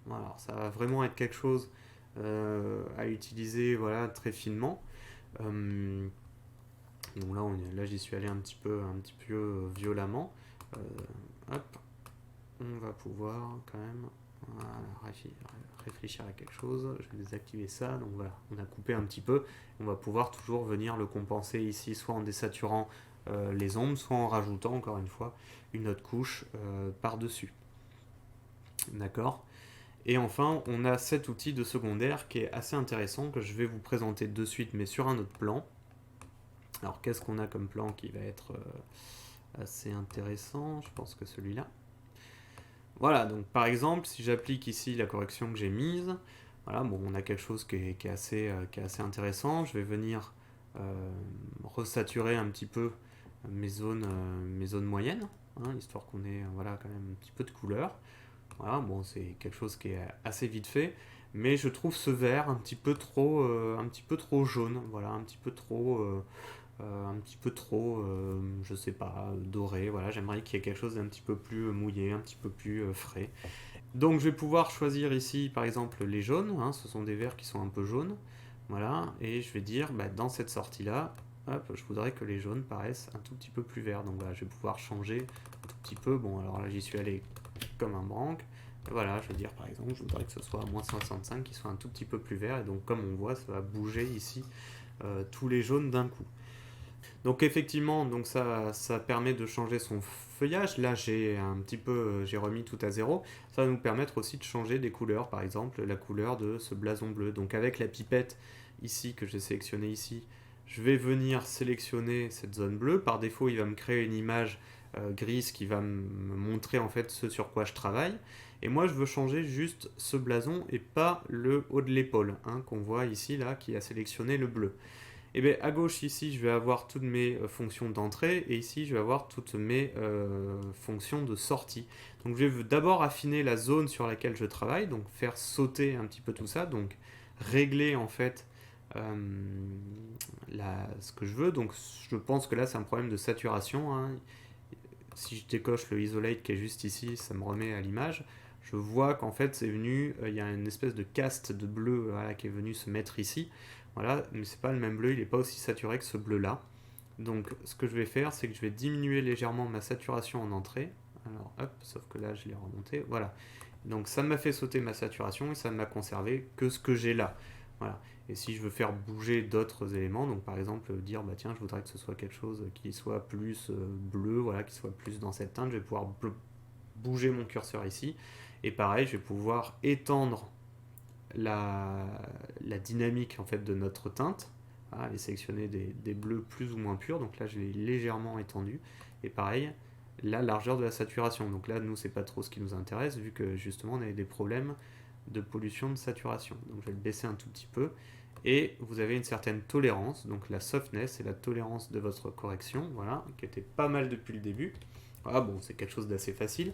Speaker 1: Voilà, alors ça va vraiment être quelque chose à utiliser voilà, très finement. Donc là, j'y suis allé un petit peu violemment. Hop. On va pouvoir quand même voilà, réfléchir à quelque chose. Je vais désactiver ça. Donc voilà, on a coupé un petit peu. On va pouvoir toujours venir le compenser ici, soit en désaturant les ombres, soit en rajoutant encore une fois une autre couche par-dessus. D'accord. Et enfin, on a cet outil de secondaire qui est assez intéressant, que je vais vous présenter de suite, mais sur un autre plan. Alors, qu'est-ce qu'on a comme plan qui va être assez intéressant? Je pense que celui-là. Voilà, donc par exemple, si j'applique ici la correction que j'ai mise, voilà, bon, on a quelque chose qui est assez intéressant. Je vais venir resaturer un petit peu mes zones moyennes, hein, histoire qu'on ait voilà, quand même un petit peu de couleur. Voilà, bon, c'est quelque chose qui est assez vite fait, mais je trouve ce vert un petit peu trop jaune, voilà, un petit peu trop, je sais pas, doré. Voilà, j'aimerais qu'il y ait quelque chose d'un petit peu plus mouillé, un petit peu plus frais. Donc, je vais pouvoir choisir ici, par exemple, les jaunes. Hein, ce sont des verts qui sont un peu jaunes, voilà, et je vais dire, bah, dans cette sortie-là, hop, je voudrais que les jaunes paraissent un tout petit peu plus verts. Donc voilà, je vais pouvoir changer un tout petit peu. Bon, alors là, j'y suis allé comme un branque. Et voilà, je vais dire par exemple, je voudrais que ce soit à moins 65, qui soit un tout petit peu plus vert. Et donc, comme on voit, ça va bouger ici tous les jaunes d'un coup. Donc effectivement, donc ça permet de changer son feuillage. Là, j'ai remis tout à zéro. Ça va nous permettre aussi de changer des couleurs, par exemple la couleur de ce blason bleu. Donc avec la pipette ici que j'ai sélectionnée ici, je vais venir sélectionner cette zone bleue. Par défaut, il va me créer une image grise qui va me montrer en fait ce sur quoi je travaille. Et moi, je veux changer juste ce blason et pas le haut de l'épaule, hein, qu'on voit ici là, qui a sélectionné le bleu. Et bien à gauche ici, je vais avoir toutes mes fonctions d'entrée et ici, je vais avoir toutes mes fonctions de sortie. Donc je vais d'abord affiner la zone sur laquelle je travaille, donc faire sauter un petit peu tout ça, donc régler en fait ce que je veux. Donc je pense que là, c'est un problème de saturation, hein. Si je décoche le isolate qui est juste ici, ça me remet à l'image. Je vois qu'en fait, c'est venu, il y a une espèce de caste de bleu voilà, qui est venu se mettre ici. Voilà, mais c'est pas le même bleu, il n'est pas aussi saturé que ce bleu-là. Donc ce que je vais faire, c'est que je vais diminuer légèrement ma saturation en entrée. Alors hop, sauf que là je l'ai remonté, voilà. Donc ça m'a fait sauter ma saturation et ça ne m'a conservé que ce que j'ai là. Voilà. Et si je veux faire bouger d'autres éléments, donc par exemple dire bah tiens je voudrais que ce soit quelque chose qui soit plus bleu, voilà, qui soit plus dans cette teinte, je vais pouvoir bouger mon curseur ici. Et pareil, je vais pouvoir étendre la, la dynamique en fait de notre teinte, et sélectionner des bleus plus ou moins purs. Donc là je l'ai légèrement étendu. Et pareil, la largeur de la saturation. Donc là nous c'est pas trop ce qui nous intéresse vu que justement on avait des problèmes de pollution de saturation. Donc je vais le baisser un tout petit peu. Et vous avez une certaine tolérance, donc la softness et la tolérance de votre correction, voilà, qui était pas mal depuis le début. Ah bon, c'est quelque chose d'assez facile.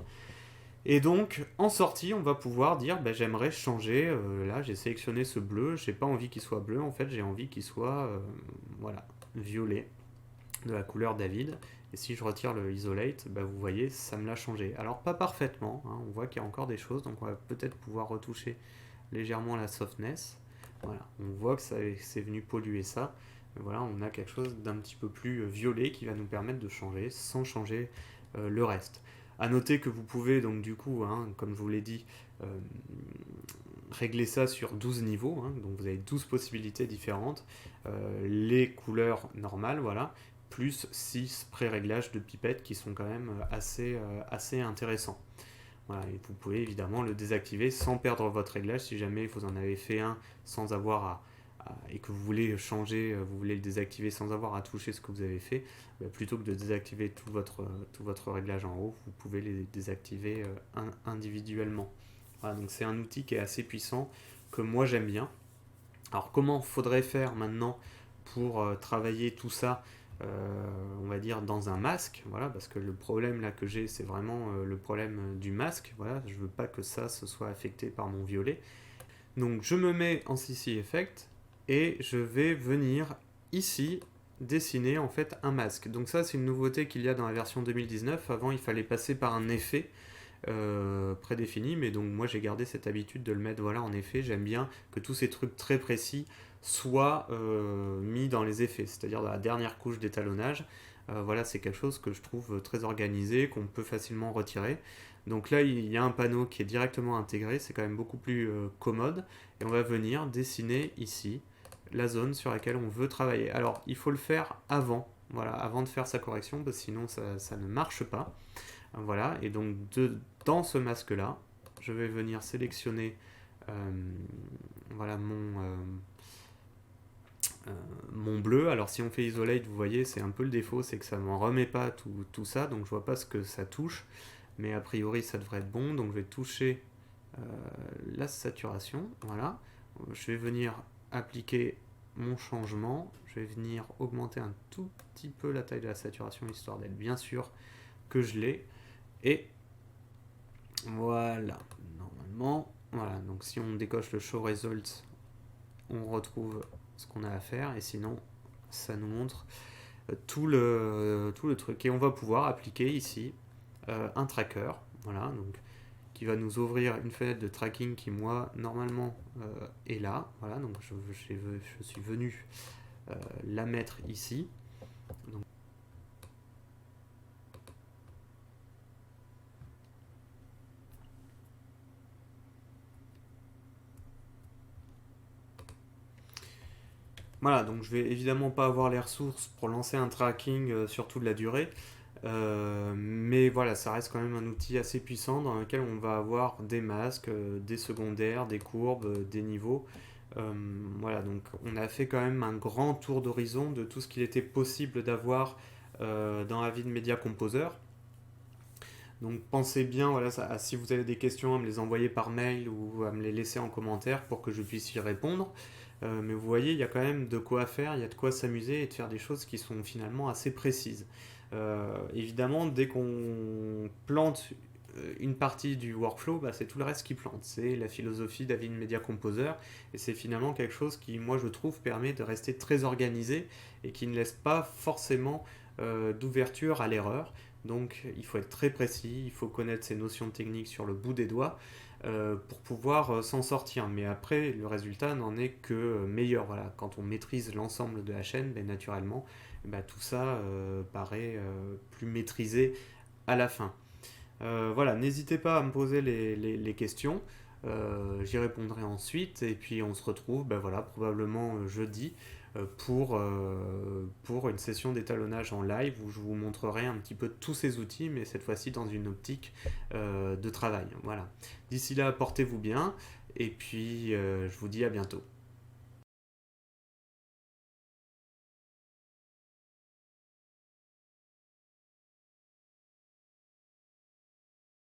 Speaker 1: Et donc, en sortie, on va pouvoir dire, bah, j'aimerais changer, là j'ai sélectionné ce bleu, j'ai pas envie qu'il soit bleu, en fait j'ai envie qu'il soit, voilà, violet, de la couleur David. Et si je retire le isolate, bah, vous voyez, ça me l'a changé. Alors pas parfaitement, hein, on voit qu'il y a encore des choses, donc on va peut-être pouvoir retoucher légèrement la softness. Voilà, on voit que c'est venu polluer ça. Mais voilà, on a quelque chose d'un petit peu plus violet qui va nous permettre de changer sans changer le reste. A noter que vous pouvez donc du coup, hein, comme je vous l'ai dit, euh, régler ça sur 12 niveaux, hein, donc vous avez 12 possibilités différentes, les couleurs normales, voilà, plus 6 pré-réglages de pipettes qui sont quand même assez intéressants. Voilà, et vous pouvez évidemment le désactiver sans perdre votre réglage si jamais vous en avez fait un sans avoir et que vous voulez changer, vous voulez le désactiver sans avoir à toucher ce que vous avez fait, plutôt que de désactiver tout votre réglage en haut, vous pouvez les désactiver individuellement. Voilà, donc c'est un outil qui est assez puissant, que moi j'aime bien. Alors comment faudrait faire maintenant pour travailler tout ça, on va dire dans un masque, voilà, parce que le problème là que j'ai c'est vraiment le problème du masque, voilà, je veux pas que ça se soit affecté par mon violet. Donc je me mets en CC Effect et je vais venir ici dessiner en fait un masque. Donc ça c'est une nouveauté qu'il y a dans la version 2019, avant il fallait passer par un effet prédéfini, mais donc moi j'ai gardé cette habitude de le mettre voilà en effet, j'aime bien que tous ces trucs très précis soient mis dans les effets, c'est-à-dire dans la dernière couche d'étalonnage. Voilà, c'est quelque chose que je trouve très organisé, qu'on peut facilement retirer. Donc là il y a un panneau qui est directement intégré, c'est quand même beaucoup plus commode, et on va venir dessiner ici la zone sur laquelle on veut travailler. Alors il faut le faire avant, voilà, avant de faire sa correction, parce que sinon ça ne marche pas. Voilà, et donc dans ce masque là, je vais venir sélectionner voilà mon bleu. Alors si on fait isolate, vous voyez, c'est un peu le défaut, c'est que ça ne m'en remet pas tout ça, donc je vois pas ce que ça touche, mais a priori ça devrait être bon, donc je vais toucher la saturation, voilà. Je vais venir appliquer mon changement, je vais venir augmenter un tout petit peu la taille de la saturation, histoire d'être bien sûr que je l'ai. Et voilà, normalement, voilà, donc si on décoche le Show Results, on retrouve ce qu'on a à faire, et sinon, ça nous montre tout le truc. Et on va pouvoir appliquer ici un tracker, voilà, donc qui va nous ouvrir une fenêtre de tracking qui, moi, normalement, est là. Voilà, donc je suis venu la mettre ici. Donc, voilà, donc je vais évidemment pas avoir les ressources pour lancer un tracking sur toute la durée, mais voilà, ça reste quand même un outil assez puissant dans lequel on va avoir des masques, des secondaires, des courbes, des niveaux. Voilà, donc on a fait quand même un grand tour d'horizon de tout ce qu'il était possible d'avoir dans Avid Media Composer. Donc pensez bien, voilà, si vous avez des questions, à me les envoyer par mail ou à me les laisser en commentaire pour que je puisse y répondre. Mais vous voyez, il y a quand même de quoi faire, il y a de quoi s'amuser et de faire des choses qui sont finalement assez précises. Évidemment, dès qu'on plante une partie du workflow, bah, c'est tout le reste qui plante. C'est la philosophie d'Avid Media Composer et c'est finalement quelque chose qui, moi, je trouve, permet de rester très organisé et qui ne laisse pas forcément d'ouverture à l'erreur. Donc il faut être très précis, il faut connaître ces notions techniques sur le bout des doigts pour pouvoir s'en sortir. Mais après, le résultat n'en est que meilleur. Voilà. Quand on maîtrise l'ensemble de la chaîne, ben, naturellement, ben, tout ça paraît plus maîtrisé à la fin. Voilà, n'hésitez pas à me poser les questions. J'y répondrai ensuite et puis on se retrouve voilà, probablement jeudi pour une session d'étalonnage en live où je vous montrerai un petit peu tous ces outils, mais cette fois-ci dans une optique de travail. Voilà. D'ici là, portez-vous bien et puis je vous dis à bientôt.